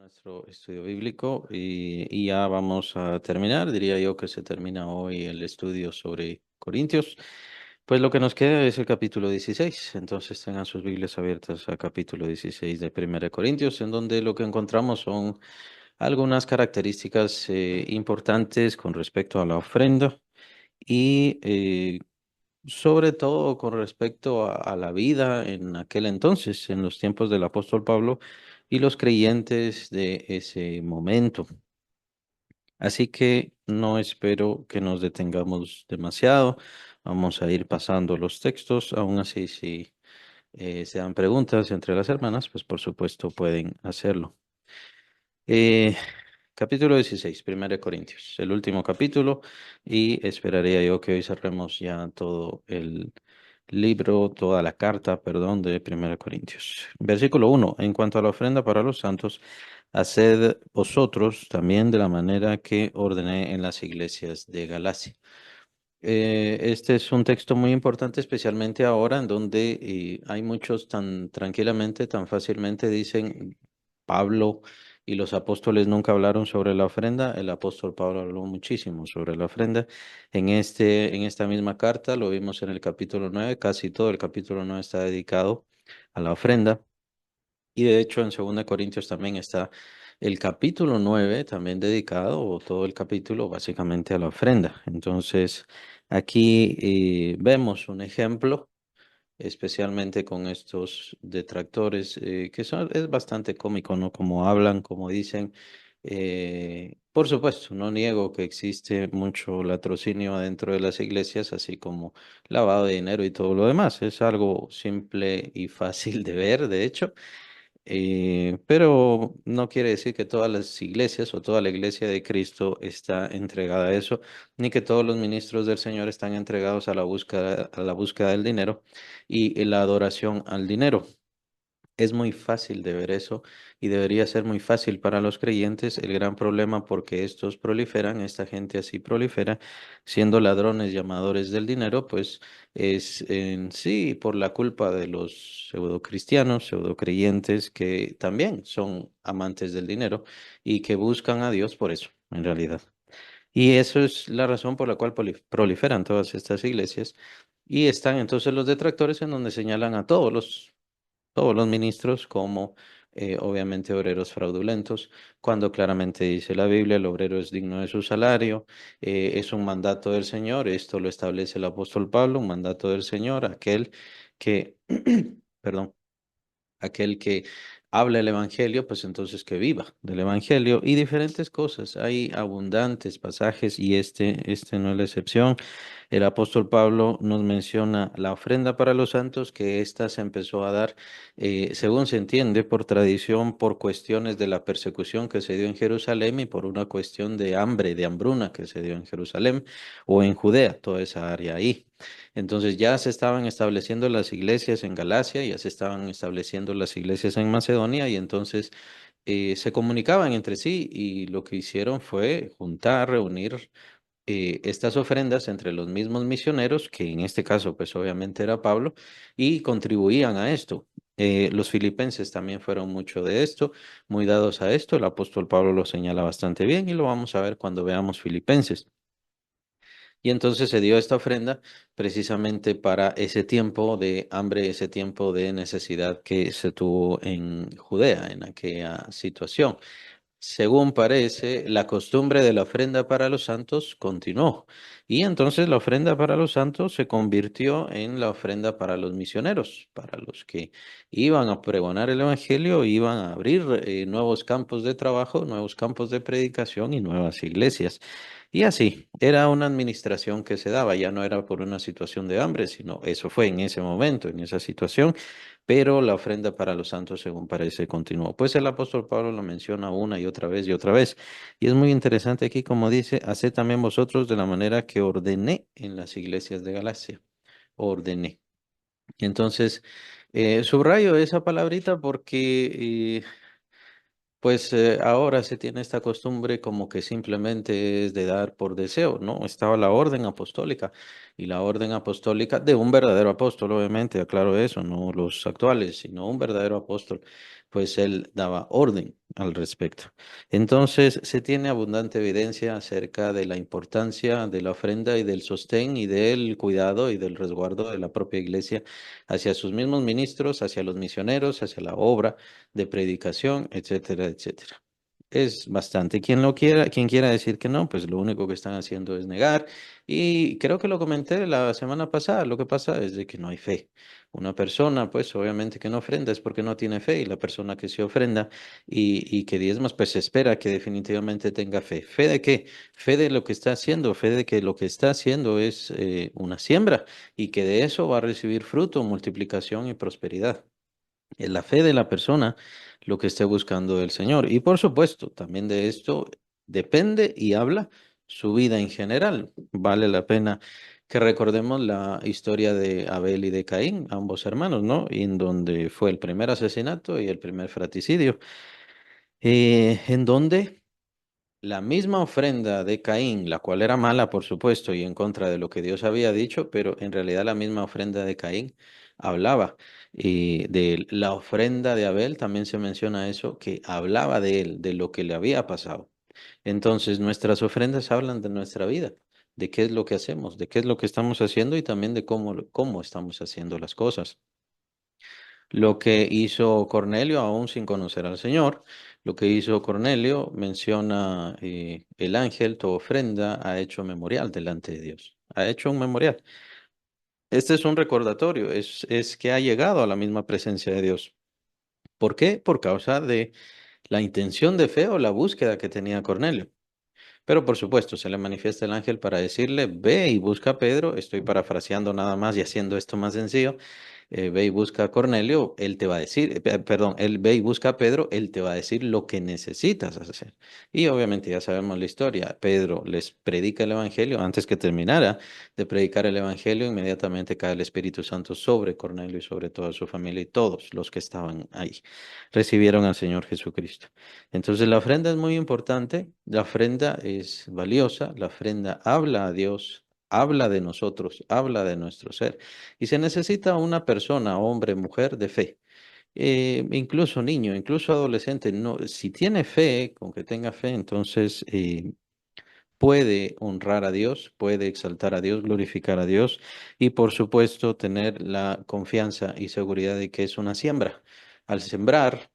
Nuestro estudio bíblico y ya vamos a terminar. Diría yo que se termina hoy el estudio sobre Corintios. Pues lo que nos queda es el capítulo 16. Entonces tengan sus Biblias abiertas al capítulo 16 de Primera de Corintios, en donde lo que encontramos son algunas características importantes con respecto a la ofrenda y sobre todo con respecto a la vida en aquel entonces, en los tiempos del apóstol Pablo y los creyentes de ese momento. Así que no espero que nos detengamos demasiado. Vamos a ir pasando los textos. Aún así, si se dan preguntas entre las hermanas, pues por supuesto pueden hacerlo. Eh, Capítulo 16, 1 Corintios, el último capítulo, y esperaría yo que hoy cerremos ya todo el libro, toda la carta, perdón, de 1 Corintios. Versículo 1. En cuanto a la ofrenda para los santos, haced vosotros también de la manera que ordené en las iglesias de Galacia. Este es un texto muy importante, especialmente ahora en donde hay muchos tan tranquilamente, tan fácilmente dicen Pablo y los apóstoles nunca hablaron sobre la ofrenda. El apóstol Pablo habló muchísimo sobre la ofrenda. En esta misma carta, lo vimos en el capítulo 9. Casi todo el capítulo 9 está dedicado a la ofrenda. Y de hecho en 2 Corintios también está el capítulo 9 también dedicado, o todo el capítulo básicamente a la ofrenda. Entonces, aquí vemos un ejemplo, especialmente con estos detractores, es bastante cómico, ¿no? Como hablan, como dicen. Por supuesto, no niego que existe mucho latrocinio dentro de las iglesias, así como lavado de dinero y todo lo demás. Es algo simple y fácil de ver, de hecho. Pero no quiere decir que todas las iglesias o toda la iglesia de Cristo está entregada a eso, ni que todos los ministros del Señor están entregados a la búsqueda del dinero y la adoración al dinero. Es muy fácil de ver eso y debería ser muy fácil para los creyentes. El gran problema porque estos proliferan, esta gente así prolifera, siendo ladrones llamadores del dinero, pues es en sí por la culpa de los pseudocristianos, pseudocreyentes que también son amantes del dinero y que buscan a Dios por eso, en realidad. Y eso es la razón por la cual proliferan todas estas iglesias. Y están entonces los detractores en donde señalan a todos los ministros como obviamente obreros fraudulentos, cuando claramente dice la Biblia, el obrero es digno de su salario, es un mandato del Señor, esto lo establece el apóstol Pablo, un mandato del Señor, aquel que, perdón, aquel que habla el evangelio, pues entonces que viva del evangelio y diferentes cosas. Hay abundantes pasajes y este no es la excepción. El apóstol Pablo nos menciona la ofrenda para los santos, que ésta se empezó a dar, según se entiende, por tradición, por cuestiones de la persecución que se dio en Jerusalén y por una cuestión de hambre, de hambruna que se dio en Jerusalén o en Judea, toda esa área ahí. Entonces ya se estaban estableciendo las iglesias en Galacia, ya se estaban estableciendo las iglesias en Macedonia y entonces se comunicaban entre sí y lo que hicieron fue juntar, reunir estas ofrendas entre los mismos misioneros, que en este caso pues obviamente era Pablo, y contribuían a esto. Los filipenses también fueron mucho de esto, muy dados a esto. El apóstol Pablo lo señala bastante bien y lo vamos a ver cuando veamos Filipenses. Y entonces se dio esta ofrenda precisamente para ese tiempo de hambre, ese tiempo de necesidad que se tuvo en Judea, en aquella situación. Según parece, la costumbre de la ofrenda para los santos continuó. Y entonces la ofrenda para los santos se convirtió en la ofrenda para los misioneros, para los que iban a pregonar el evangelio, iban a abrir nuevos campos de trabajo, nuevos campos de predicación y nuevas iglesias. Y así, era una administración que se daba, ya no era por una situación de hambre, sino eso fue en ese momento, en esa situación, pero la ofrenda para los santos, según parece, continuó. Pues el apóstol Pablo lo menciona una y otra vez. Y es muy interesante aquí, como dice, haced también vosotros de la manera que ordené en las iglesias de Galacia. Ordené. Entonces, subrayo esa palabrita porque pues ahora se tiene esta costumbre como que simplemente es de dar por deseo, ¿no? Estaba la orden apostólica y la orden apostólica de un verdadero apóstol, obviamente, aclaro eso, no los actuales, sino un verdadero apóstol, pues él daba orden al respecto. Entonces, se tiene abundante evidencia acerca de la importancia de la ofrenda y del sostén y del cuidado y del resguardo de la propia iglesia hacia sus mismos ministros, hacia los misioneros, hacia la obra de predicación, etcétera, etcétera. Es bastante. Quien quiera decir que no, pues lo único que están haciendo es negar. Y creo que lo comenté la semana pasada. Lo que pasa es de que no hay fe. Una persona, pues obviamente que no ofrenda es porque no tiene fe. Y la persona que se ofrenda y que diezmas, pues se espera que definitivamente tenga fe. ¿Fe de qué? Fe de lo que está haciendo. Fe de que lo que está haciendo es una siembra y que de eso va a recibir fruto, multiplicación y prosperidad. Es la fe de la persona lo que esté buscando el Señor. Y por supuesto, también de esto depende y habla su vida en general. Vale la pena que recordemos la historia de Abel y de Caín, ambos hermanos, ¿no? Y en donde fue el primer asesinato y el primer fratricidio, en donde la misma ofrenda de Caín, la cual era mala, por supuesto, y en contra de lo que Dios había dicho, pero en realidad la misma ofrenda de Caín hablaba. Y de la ofrenda de Abel también se menciona eso, que hablaba de él, de lo que le había pasado. Entonces, nuestras ofrendas hablan de nuestra vida, de qué es lo que hacemos, de qué es lo que estamos haciendo y también de cómo estamos haciendo las cosas. Lo que hizo Cornelio, aún sin conocer al Señor, lo que hizo Cornelio menciona el ángel, tu ofrenda ha hecho memorial delante de Dios. Ha hecho un memorial. Este es un recordatorio, es que ha llegado a la misma presencia de Dios. ¿Por qué? Por causa de la intención de fe o la búsqueda que tenía Cornelio. Pero por supuesto, se le manifiesta el ángel para decirle, ve y busca a Pedro. Estoy parafraseando nada más y haciendo esto más sencillo. Ve y busca a Cornelio, él te va a decir, perdón, él ve y busca a Pedro, él te va a decir lo que necesitas hacer. Y obviamente ya sabemos la historia. Pedro les predica el evangelio. Antes que terminara de predicar el evangelio, inmediatamente cae el Espíritu Santo sobre Cornelio y sobre toda su familia y todos los que estaban ahí. Recibieron al Señor Jesucristo. Entonces la ofrenda es muy importante, la ofrenda es valiosa, la ofrenda habla a Dios, habla de nosotros, habla de nuestro ser. Y se necesita una persona, hombre, mujer, de fe. Incluso niño, incluso adolescente, no, si tiene fe, con que tenga fe, entonces puede honrar a Dios, puede exaltar a Dios, glorificar a Dios y por supuesto tener la confianza y seguridad de que es una siembra. Al sembrar,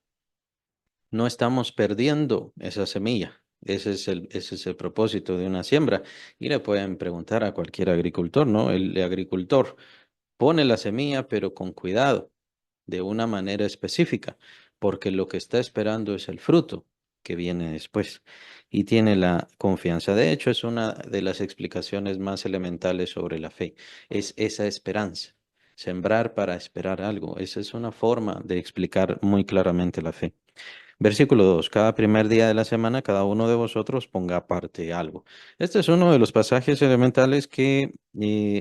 no estamos perdiendo esa semilla. Ese es el propósito de una siembra. Y le pueden preguntar a cualquier agricultor, ¿no? El agricultor pone la semilla, pero con cuidado, de una manera específica, porque lo que está esperando es el fruto que viene después y tiene la confianza. De hecho, es una de las explicaciones más elementales sobre la fe, es esa esperanza. Sembrar para esperar algo. Esa es una forma de explicar muy claramente la fe. Versículo 2. Cada primer día de la semana, cada uno de vosotros ponga aparte algo. Este es uno de los pasajes elementales que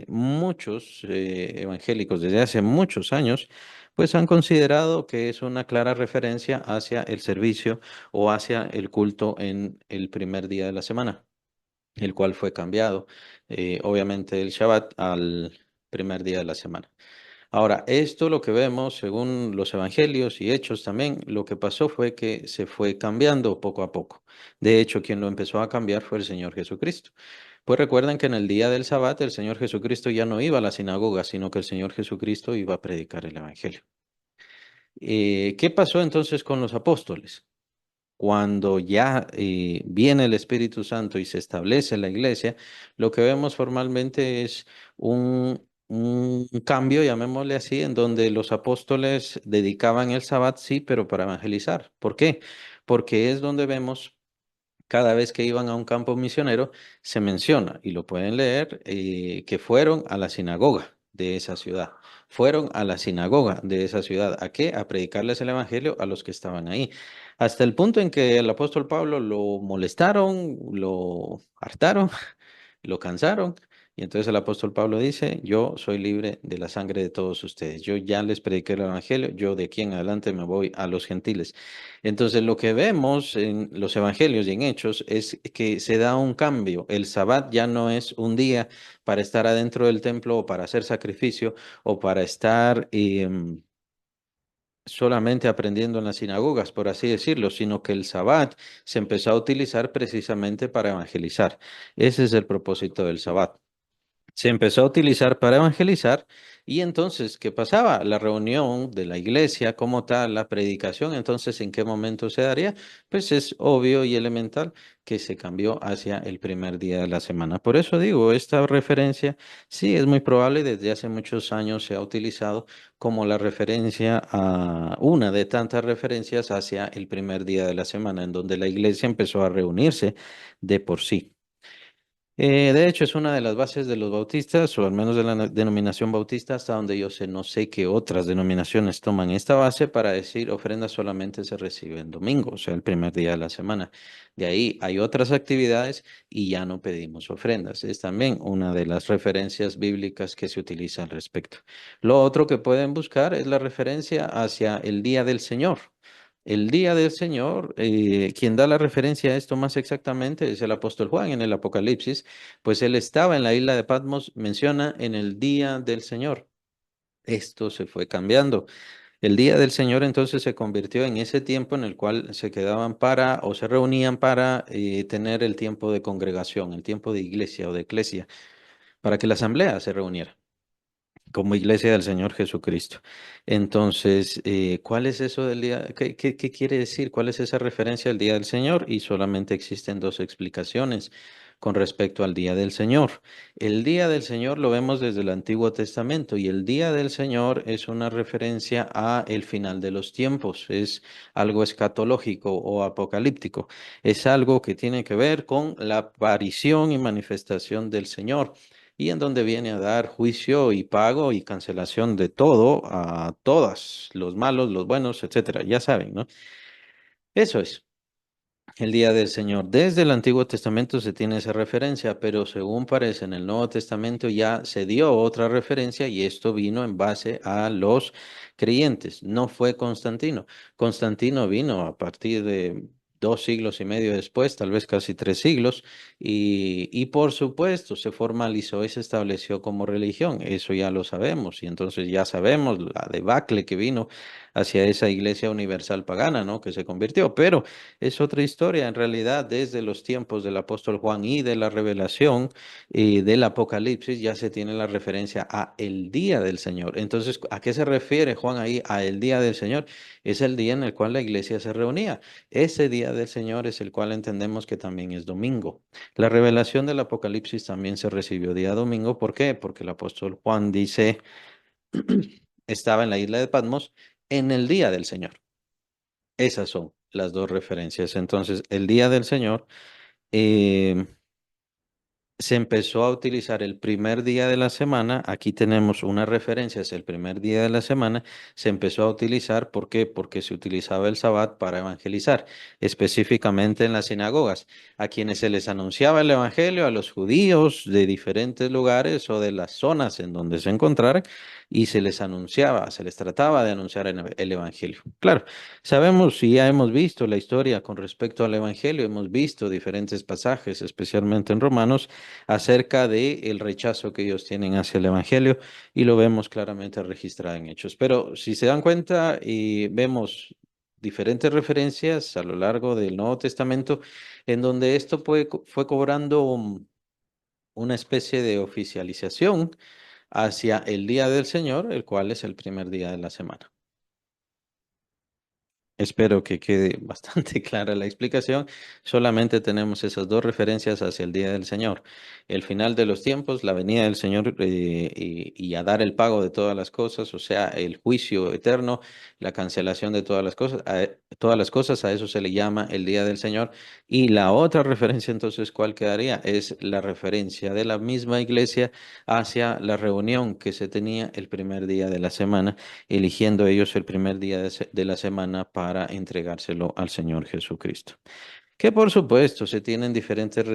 muchos evangélicos desde hace muchos años pues han considerado que es una clara referencia hacia el servicio o hacia el culto en el primer día de la semana, el cual fue cambiado, obviamente el Shabbat al primer día de la semana. Ahora, esto lo que vemos según los evangelios y hechos también, lo que pasó fue que se fue cambiando poco a poco. De hecho, quien lo empezó a cambiar fue el Señor Jesucristo. Pues recuerdan que en el día del Sabbat el Señor Jesucristo ya no iba a la sinagoga, sino que el Señor Jesucristo iba a predicar el evangelio. ¿Qué pasó entonces con los apóstoles? Cuando ya viene el Espíritu Santo y se establece la iglesia, lo que vemos formalmente es un cambio, llamémosle así, en donde los apóstoles dedicaban el sabbat, sí, pero para evangelizar. ¿Por qué? Porque es donde vemos cada vez que iban a un campo misionero, se menciona, y lo pueden leer, que fueron a la sinagoga de esa ciudad. Fueron a la sinagoga de esa ciudad. ¿A qué? A predicarles el evangelio a los que estaban ahí. Hasta el punto en que el apóstol Pablo lo molestaron, lo hartaron, lo cansaron. Y entonces el apóstol Pablo dice, yo soy libre de la sangre de todos ustedes. Yo ya les prediqué el evangelio, yo de aquí en adelante me voy a los gentiles. Entonces lo que vemos en los evangelios y en hechos es que se da un cambio. El sabbat ya no es un día para estar adentro del templo o para hacer sacrificio o para estar solamente aprendiendo en las sinagogas, por así decirlo, sino que el sabbat se empezó a utilizar precisamente para evangelizar. Ese es el propósito del sabbat. Se empezó a utilizar para evangelizar y entonces, ¿qué pasaba? La reunión de la iglesia como tal, la predicación, entonces, ¿en qué momento se daría? Pues es obvio y elemental que se cambió hacia el primer día de la semana. Por eso digo, esta referencia sí es muy probable, desde hace muchos años se ha utilizado como la referencia a una de tantas referencias hacia el primer día de la semana, en donde la iglesia empezó a reunirse de por sí. De hecho, es una de las bases de los bautistas, o al menos de la denominación bautista, hasta donde yo sé, no sé qué otras denominaciones toman esta base para decir ofrenda solamente se recibe el domingo, o sea, el primer día de la semana. De ahí hay otras actividades y ya no pedimos ofrendas. Es también una de las referencias bíblicas que se utiliza al respecto. Lo otro que pueden buscar es la referencia hacia el día del Señor. El día del Señor, quien da la referencia a esto más exactamente es el apóstol Juan en el Apocalipsis, pues él estaba en la isla de Patmos, menciona en el día del Señor. Esto se fue cambiando. El día del Señor entonces se convirtió en ese tiempo en el cual se quedaban para o se reunían para tener el tiempo de congregación, el tiempo de iglesia o de eclesia, para que la asamblea se reuniera como iglesia del Señor Jesucristo. Entonces, ¿cuál es eso del día? ¿Qué quiere decir? ¿Cuál es esa referencia al día del Señor? Y solamente existen dos explicaciones con respecto al día del Señor. El día del Señor lo vemos desde el Antiguo Testamento y el día del Señor es una referencia a el final de los tiempos, es algo escatológico o apocalíptico, es algo que tiene que ver con la aparición y manifestación del Señor y en donde viene a dar juicio y pago y cancelación de todo a todas, los malos, los buenos, etcétera. Ya saben, ¿no? Eso es. El día del Señor. Desde el Antiguo Testamento se tiene esa referencia, pero según parece en el Nuevo Testamento ya se dio otra referencia y esto vino en base a los creyentes. No fue Constantino. Constantino vino a partir de 2 siglos y medio después, tal vez casi 3 siglos, y por supuesto se formalizó y se estableció como religión. Eso ya lo sabemos y entonces ya sabemos la debacle que vino hacia esa iglesia universal pagana, ¿no? Que se convirtió, pero es otra historia, en realidad, desde los tiempos del apóstol Juan y de la revelación y del Apocalipsis ya se tiene la referencia a el día del Señor. Entonces, ¿a qué se refiere Juan ahí a el día del Señor? Es el día en el cual la iglesia se reunía. Ese día del Señor es el cual entendemos que también es domingo. La revelación del Apocalipsis también se recibió día domingo. ¿Por qué? Porque el apóstol Juan dice, estaba en la isla de Patmos en el día del Señor. Esas son las dos referencias. Entonces, el día del Señor eh, se empezó a utilizar el primer día de la semana. Aquí tenemos una referencia, es el primer día de la semana. Se empezó a utilizar, ¿por qué? Porque se utilizaba el sabbat para evangelizar, específicamente en las sinagogas, a quienes se les anunciaba el evangelio, a los judíos de diferentes lugares o de las zonas en donde se encontraran, y se les anunciaba, se les trataba de anunciar el evangelio. Claro, sabemos y ya hemos visto la historia con respecto al evangelio, hemos visto diferentes pasajes, especialmente en Romanos acerca de el rechazo que ellos tienen hacia el Evangelio y lo vemos claramente registrado en Hechos. Pero si se dan cuenta y vemos diferentes referencias a lo largo del Nuevo Testamento en donde esto fue cobrando una especie de oficialización hacia el día del Señor, el cual es el primer día de la semana. Espero que quede bastante clara la explicación. Solamente tenemos esas dos referencias hacia el día del Señor. El final de los tiempos, la venida del Señor y a dar el pago de todas las cosas, o sea, el juicio eterno, la cancelación de todas las cosas, a eso se le llama el día del Señor. Y la otra referencia entonces, ¿cuál quedaría? Es la referencia de la misma iglesia hacia la reunión que se tenía el primer día de la semana eligiendo ellos el primer día de la semana para entregárselo al Señor Jesucristo. Que por supuesto se tienen diferentes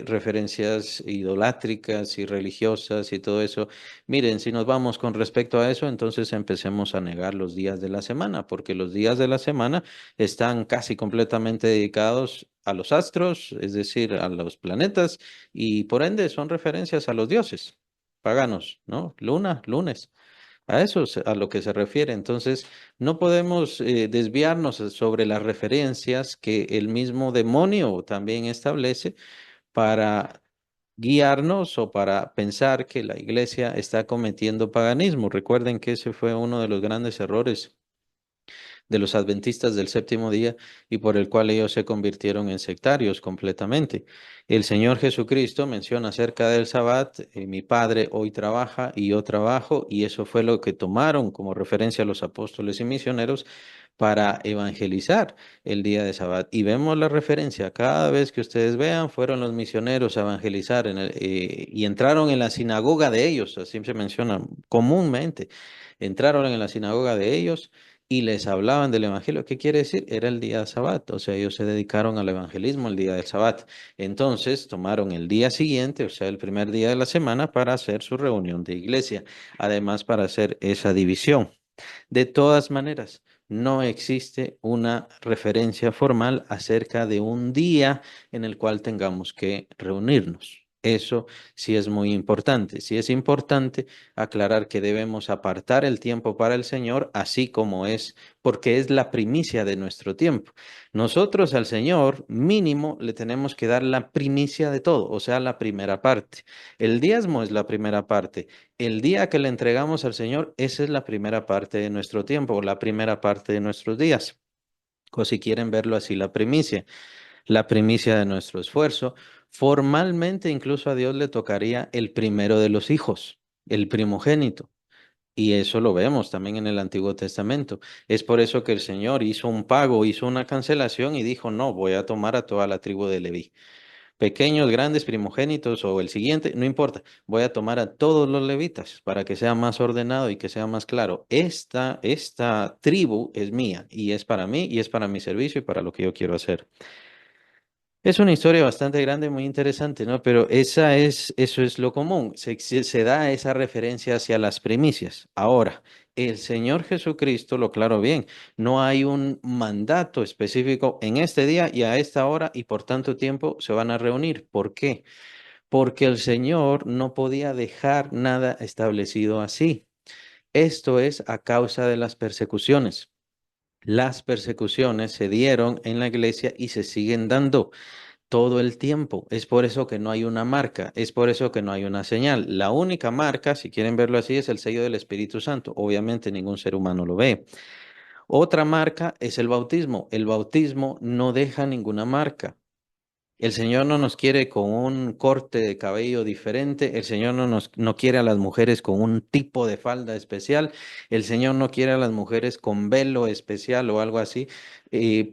referencias idolátricas y religiosas y todo eso. Miren, si nos vamos con respecto a eso, entonces empecemos a negar los días de la semana, porque los días de la semana están casi completamente dedicados a los astros, es decir, a los planetas, y por ende son referencias a los dioses paganos, ¿no? Luna, lunes. A eso es a lo que se refiere. Entonces, no podemos desviarnos sobre las referencias que el mismo demonio también establece para guiarnos o para pensar que la iglesia está cometiendo paganismo. Recuerden que ese fue uno de los grandes errores de los adventistas del séptimo día y por el cual ellos se convirtieron en sectarios completamente. El Señor Jesucristo menciona acerca del Sabbat, mi Padre hoy trabaja y yo trabajo, y eso fue lo que tomaron como referencia los apóstoles y misioneros para evangelizar el día de Sabbat. Y vemos la referencia, cada vez que ustedes vean, fueron los misioneros a evangelizar y entraron en la sinagoga de ellos, así se menciona comúnmente, entraron en la sinagoga de ellos y les hablaban del evangelio. ¿Qué quiere decir? Era el día de Sabbat, o sea, ellos se dedicaron al evangelismo el día del Sabbat. Entonces tomaron el día siguiente, o sea, el primer día de la semana, para hacer su reunión de iglesia, además para hacer esa división. De todas maneras, no existe una referencia formal acerca de un día en el cual tengamos que reunirnos. Eso sí es muy importante. Sí es importante aclarar que debemos apartar el tiempo para el Señor, así como es, porque es la primicia de nuestro tiempo. Nosotros al Señor mínimo le tenemos que dar la primicia de todo, o sea, la primera parte. El diezmo es la primera parte. El día que le entregamos al Señor, esa es la primera parte de nuestro tiempo, la primera parte de nuestros días. O si quieren verlo así, la primicia de nuestro esfuerzo. Formalmente, incluso a Dios le tocaría el primero de los hijos, el primogénito. Y eso lo vemos también en el Antiguo Testamento. Es por eso que el Señor hizo un pago, hizo una cancelación y dijo, no, voy a tomar a toda la tribu de Leví. Pequeños, grandes, primogénitos o el siguiente, no importa. Voy a tomar a todos los levitas para que sea más ordenado y que sea más claro. Esta tribu es mía y es para mí y es para mi servicio y para lo que yo quiero hacer. Es una historia bastante grande, muy interesante, ¿no? Pero eso es lo común. Se da esa referencia hacia las primicias. Ahora, el Señor Jesucristo lo aclaró bien. No hay un mandato específico en este día y a esta hora y por tanto tiempo se van a reunir. ¿Por qué? Porque el Señor no podía dejar nada establecido así. Esto es a causa de las persecuciones. Las persecuciones se dieron en la iglesia y se siguen dando todo el tiempo. Es por eso que no hay una marca, es por eso que no hay una señal. La única marca, si quieren verlo así, es el sello del Espíritu Santo. Obviamente ningún ser humano lo ve. Otra marca es el bautismo. El bautismo no deja ninguna marca. El Señor no nos quiere con un corte de cabello diferente. El Señor no quiere a las mujeres con un tipo de falda especial. El Señor no quiere a las mujeres con velo especial o algo así,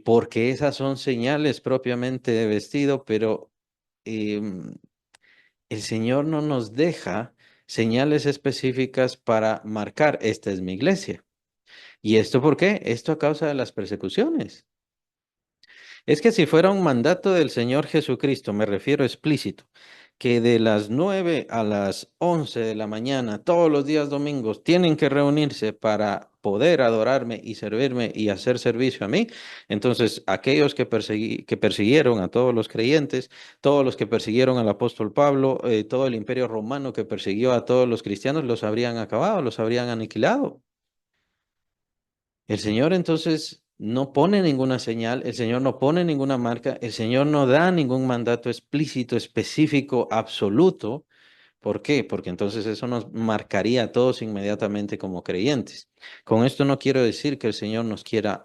porque esas son señales propiamente de vestido, pero em, el Señor no nos deja señales específicas para marcar, esta es mi iglesia. ¿Y esto por qué? Esto a causa de las persecuciones. Es que si fuera un mandato del Señor Jesucristo, me refiero explícito, que de las 9 a las 11 de la mañana, todos los días domingos, tienen que reunirse para poder adorarme y servirme y hacer servicio a mí, entonces aquellos que persiguieron a todos los creyentes, todos los que persiguieron al apóstol Pablo, todo el imperio romano que persiguió a todos los cristianos, los habrían acabado, los habrían aniquilado. El Señor entonces no pone ninguna señal, el Señor no pone ninguna marca, el Señor no da ningún mandato explícito, específico, absoluto. ¿Por qué? Porque entonces eso nos marcaría a todos inmediatamente como creyentes. Con esto no quiero decir que el Señor nos quiera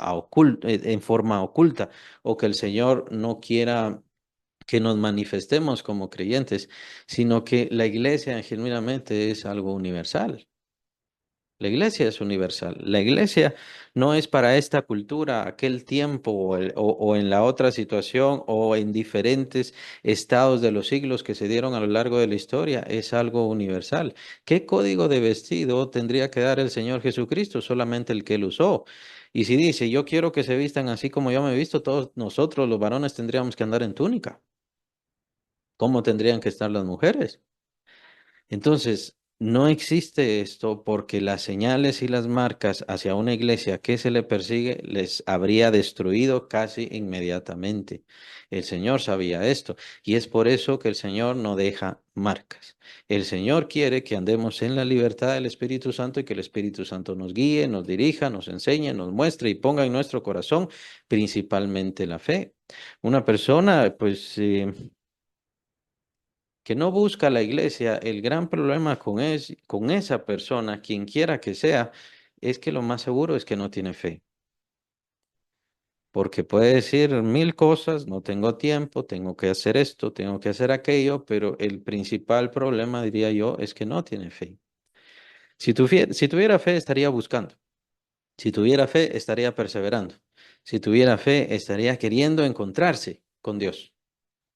en forma oculta o que el Señor no quiera que nos manifestemos como creyentes, sino que la iglesia genuinamente es algo universal. La iglesia es universal. La iglesia no es para esta cultura, aquel tiempo o en la otra situación o en diferentes estados de los siglos que se dieron a lo largo de la historia. Es algo universal. ¿Qué código de vestido tendría que dar el Señor Jesucristo? Solamente el que él usó. Y si dice, yo quiero que se vistan así como yo me he visto, todos nosotros los varones tendríamos que andar en túnica. ¿Cómo tendrían que estar las mujeres? Entonces, No existe esto porque las señales y las marcas hacia una iglesia que se le persigue les habría destruido casi inmediatamente. El Señor sabía esto y es por eso que el Señor no deja marcas. El Señor quiere que andemos en la libertad del Espíritu Santo y que el Espíritu Santo nos guíe, nos dirija, nos enseñe, nos muestre y ponga en nuestro corazón principalmente la fe. Una persona, pues, que no busca la iglesia, el gran problema con esa persona, quien quiera que sea, es que lo más seguro es que no tiene fe. Porque puede decir mil cosas, no tengo tiempo, tengo que hacer esto, tengo que hacer aquello, pero el principal problema, diría yo, es que no tiene fe. Si tuviera fe, estaría buscando. Si tuviera fe, estaría perseverando. Si tuviera fe, estaría queriendo encontrarse con Dios,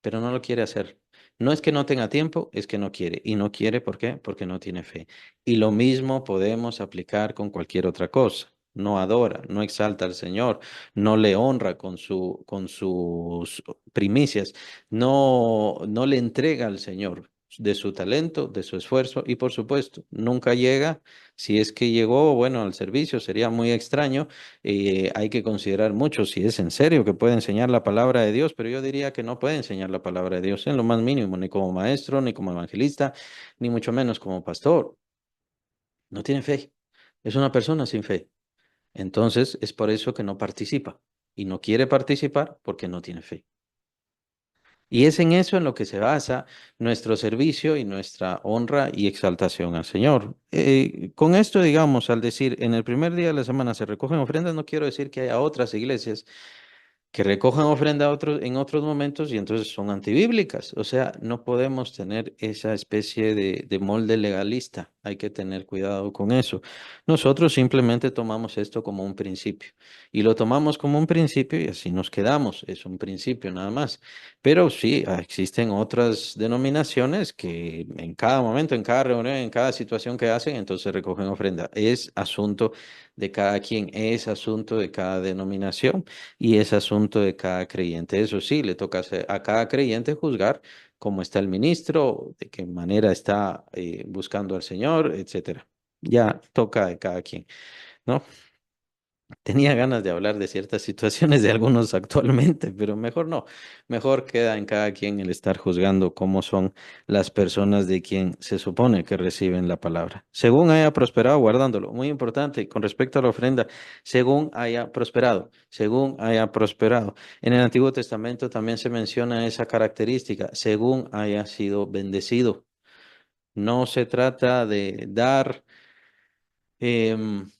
pero no lo quiere hacer. No es que no tenga tiempo, es que no quiere. Y no quiere, ¿por qué? Porque no tiene fe. Y lo mismo podemos aplicar con cualquier otra cosa. No adora, no exalta al Señor, no le honra con sus primicias, no le entrega al Señor de su talento, de su esfuerzo y por supuesto, nunca llega. Si es que llegó, bueno, al servicio, sería muy extraño. Hay que considerar mucho si es en serio que puede enseñar la palabra de Dios, pero yo diría que no puede enseñar la palabra de Dios en lo más mínimo, ni como maestro, ni como evangelista, ni mucho menos como pastor. No tiene fe. Es una persona sin fe. Entonces es por eso que no participa y no quiere participar porque no tiene fe. Y es en eso en lo que se basa nuestro servicio y nuestra honra y exaltación al Señor. Con esto, digamos, al decir en el primer día de la semana se recogen ofrendas, no quiero decir que haya otras iglesias que recojan ofrenda a otros, en otros momentos y entonces son antibíblicas. O sea, no podemos tener esa especie de molde legalista. Hay que tener cuidado con eso. Nosotros simplemente tomamos esto como un principio y lo tomamos como un principio y así nos quedamos. Es un principio nada más. Pero sí, existen otras denominaciones que en cada momento, en cada reunión, en cada situación que hacen, entonces recogen ofrenda. Es asunto de cada quien, es asunto de cada denominación. Y es asunto de cada creyente. Eso sí, le toca a cada creyente juzgar cómo está el ministro, de qué manera está buscando al Señor, etcétera. Ya toca de cada quien, ¿no? Tenía ganas de hablar de ciertas situaciones de algunos actualmente, pero mejor no. Mejor queda en cada quien el estar juzgando cómo son las personas de quien se supone que reciben la palabra. Según haya prosperado, guardándolo. Muy importante con respecto a la ofrenda, según haya prosperado, según haya prosperado. En el Antiguo Testamento también se menciona esa característica, según haya sido bendecido. No se trata de dar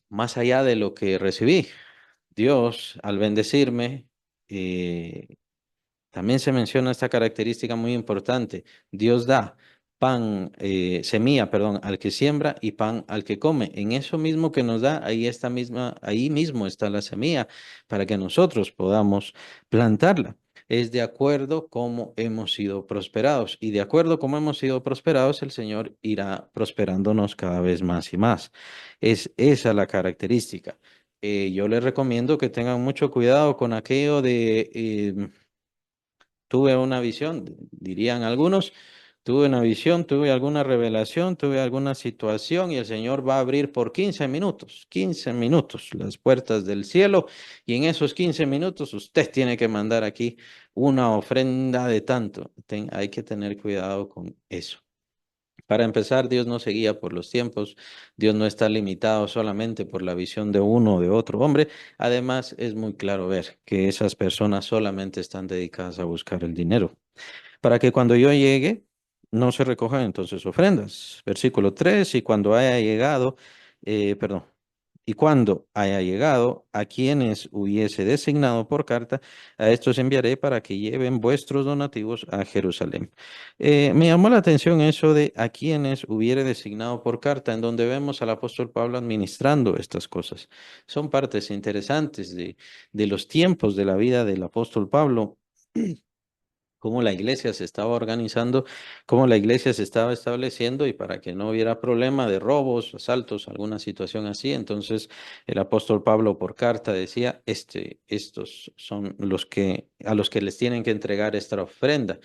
más allá de lo que recibí. Dios, al bendecirme, eh, también se menciona esta característica muy importante. Dios da pan, semilla, perdón, al que siembra y pan al que come. En eso mismo que nos da, ahí mismo está la semilla para que nosotros podamos plantarla. Es de acuerdo cómo hemos sido prosperados. Y de acuerdo cómo hemos sido prosperados, el Señor irá prosperándonos cada vez más y más. Es esa la característica. Yo les recomiendo que tengan mucho cuidado con aquello de tuve una visión, dirían algunos, tuve una visión, tuve alguna revelación, tuve alguna situación y el Señor va a abrir por 15 minutos las puertas del cielo y en esos 15 minutos usted tiene que mandar aquí una ofrenda de tanto. Hay que tener cuidado con eso. Para empezar, Dios no se guía por los tiempos, Dios no está limitado solamente por la visión de uno o de otro hombre. Además, es muy claro ver que esas personas solamente están dedicadas a buscar el dinero, para que cuando yo llegue no se recojan entonces ofrendas. Versículo 3 y cuando haya llegado, perdón, y cuando haya llegado a quienes hubiese designado por carta, a estos enviaré para que lleven vuestros donativos a Jerusalén. Me llamó la atención eso de a quienes hubiere designado por carta, en donde vemos al apóstol Pablo administrando estas cosas. Son partes interesantes de los tiempos de la vida del apóstol Pablo. Cómo la iglesia se estaba organizando, cómo la iglesia se estaba estableciendo y para que no hubiera problema de robos, asaltos, alguna situación así. Entonces el apóstol Pablo por carta decía, estos son los que a los que les tienen que entregar esta ofrenda.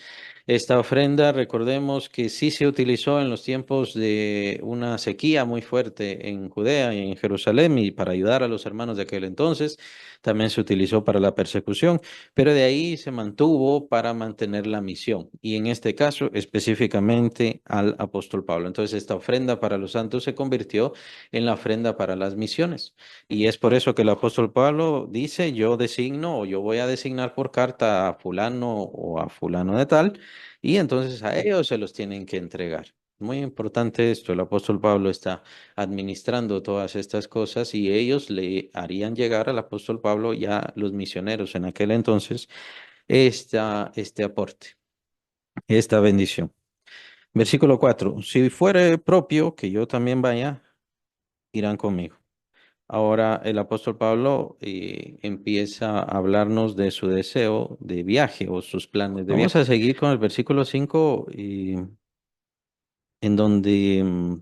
Esta ofrenda, recordemos que sí se utilizó en los tiempos de una sequía muy fuerte en Judea y en Jerusalén y para ayudar a los hermanos de aquel entonces. También se utilizó para la persecución, pero de ahí se mantuvo para mantener la misión y en este caso específicamente al apóstol Pablo. Entonces esta ofrenda para los santos se convirtió en la ofrenda para las misiones. Y es por eso que el apóstol Pablo dice, yo designo o yo voy a designar por carta a fulano o a fulano de tal y entonces a ellos se los tienen que entregar. Muy importante esto, el apóstol Pablo está administrando todas estas cosas y ellos le harían llegar al apóstol Pablo ya los misioneros en aquel entonces este aporte, esta bendición. Versículo 4. Si fuere propio que yo también vaya, irán conmigo. Ahora el apóstol Pablo empieza a hablarnos de su deseo de viaje o sus planes de viaje. Vamos a seguir con el versículo 5 en donde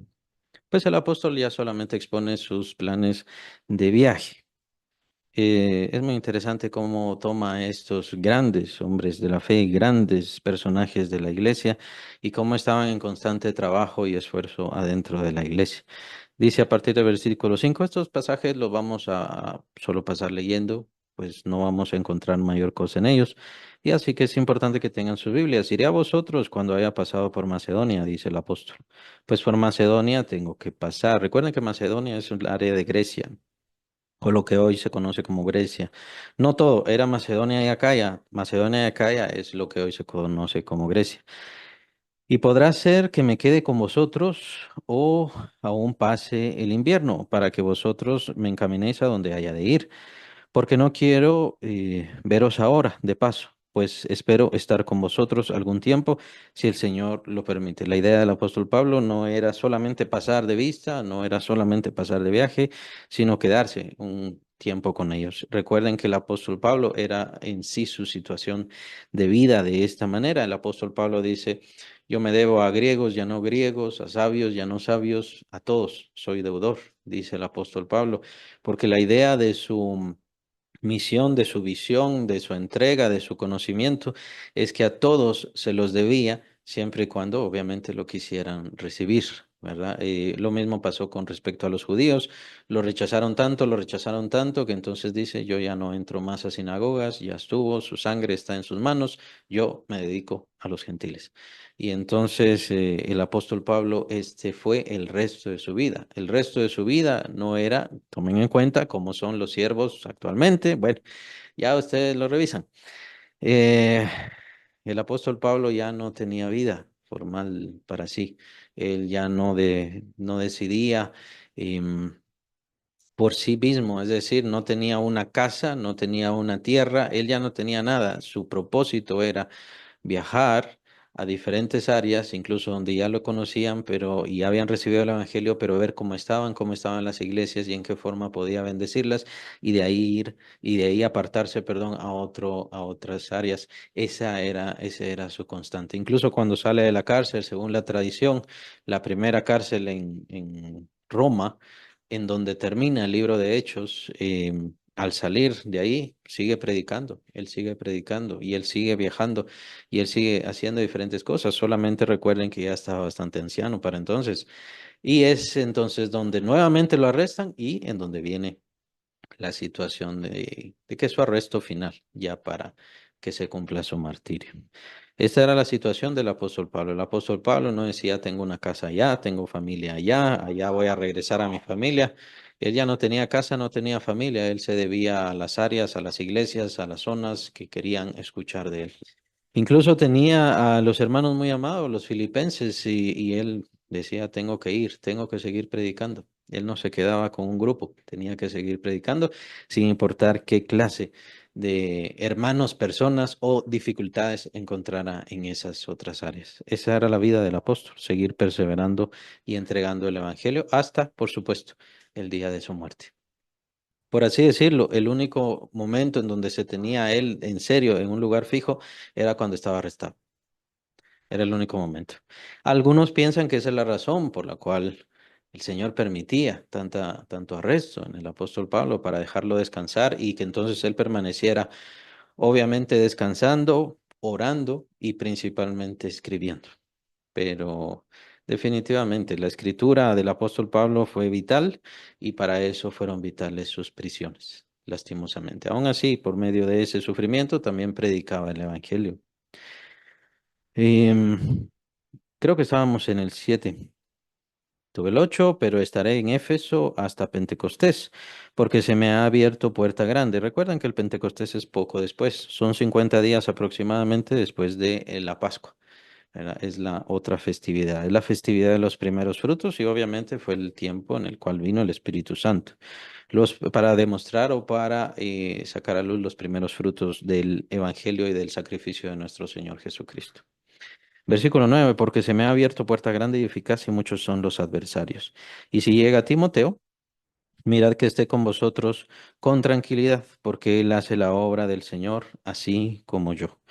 pues el apóstol ya solamente expone sus planes de viaje. Es muy interesante cómo toma estos grandes hombres de la fe, grandes personajes de la iglesia y cómo estaban en constante trabajo y esfuerzo adentro de la iglesia. Dice a partir del versículo 5, estos pasajes los vamos a solo pasar leyendo, pues no vamos a encontrar mayor cosa en ellos. Y así que es importante que tengan sus Biblias. Iré a vosotros cuando haya pasado por Macedonia, dice el apóstol. Pues por Macedonia tengo que pasar. Recuerden que Macedonia es un área de Grecia o lo que hoy se conoce como Grecia. No todo, era Macedonia y Acaya. Macedonia y Acaya es lo que hoy se conoce como Grecia. Y podrá ser que me quede con vosotros o aún pase el invierno para que vosotros me encaminéis a donde haya de ir porque no quiero veros ahora, de paso, pues espero estar con vosotros algún tiempo, si el Señor lo permite. La idea del apóstol Pablo no era solamente pasar de vista, no era solamente pasar de viaje, sino quedarse un tiempo con ellos. Recuerden que el apóstol Pablo era en sí su situación de vida de esta manera. El apóstol Pablo dice, yo me debo a griegos, ya no griegos, a sabios, ya no sabios, a todos soy deudor, dice el apóstol Pablo, porque la idea de su misión, de su visión, de su entrega, de su conocimiento, es que a todos se los debía, siempre y cuando obviamente lo quisieran recibir, ¿verdad? Lo mismo pasó con respecto a los judíos, lo rechazaron tanto, que entonces dice, yo ya no entro más a sinagogas, ya estuvo, su sangre está en sus manos, yo me dedico a los gentiles. Y entonces el apóstol Pablo, este fue el resto de su vida. El resto de su vida no era, tomen en cuenta cómo son los siervos actualmente. Bueno, ya ustedes lo revisan. Eh, el apóstol Pablo ya no tenía vida formal para sí. Él ya no decidía por sí mismo, es decir, no tenía una casa, no tenía una tierra, él ya no tenía nada. Su propósito era viajar a diferentes áreas, incluso donde ya lo conocían, pero y habían recibido el evangelio, pero ver cómo estaban las iglesias y en qué forma podía bendecirlas y de ahí ir y de ahí apartarse, perdón, a otras áreas. Ese era su constante. Incluso cuando sale de la cárcel, según la tradición, la primera cárcel en Roma, en donde termina el libro de Hechos, al salir de ahí, sigue predicando y él sigue viajando y él sigue haciendo diferentes cosas. Solamente recuerden que ya estaba bastante anciano para entonces. Y es entonces donde nuevamente lo arrestan y en donde viene la situación de que es su arresto final, ya para que se cumpla su martirio. Esta era la situación del apóstol Pablo. El apóstol Pablo no decía, tengo una casa allá, tengo familia allá, allá voy a regresar a mi familia. Él ya no tenía casa, no tenía familia, él se debía a las áreas, a las iglesias, a las zonas que querían escuchar de él. Incluso tenía a los hermanos muy amados, los filipenses, y él decía, tengo que ir, tengo que seguir predicando. Él no se quedaba con un grupo, tenía que seguir predicando, sin importar qué clase de hermanos, personas o dificultades encontrara en esas otras áreas. Esa era la vida del apóstol, seguir perseverando y entregando el evangelio hasta, por supuesto, el día de su muerte. Por así decirlo, el único momento en donde se tenía a él en serio en un lugar fijo era cuando estaba arrestado. Era el único momento. Algunos piensan que esa es la razón por la cual el Señor permitía tanto arresto en el apóstol Pablo para dejarlo descansar y que entonces él permaneciera obviamente descansando orando y principalmente escribiendo. Pero definitivamente la escritura del apóstol Pablo fue vital y para eso fueron vitales sus prisiones, lastimosamente. Aún así, por medio de ese sufrimiento también predicaba el evangelio. Creo que estábamos en el 7. Tuve el 8, pero estaré en Éfeso hasta Pentecostés, porque se me ha abierto puerta grande. Recuerdan que el Pentecostés es poco después, son 50 días aproximadamente después de la Pascua. ¿Verdad? Es la otra festividad, es la festividad de los primeros frutos y obviamente fue el tiempo en el cual vino el Espíritu Santo. Para demostrar o para sacar a luz los primeros frutos del Evangelio y del sacrificio de nuestro Señor Jesucristo. Versículo 9, porque se me ha abierto puerta grande y eficaz y muchos son los adversarios. Y si llega Timoteo, mirad que esté con vosotros con tranquilidad, porque él hace la obra del Señor, así como yo.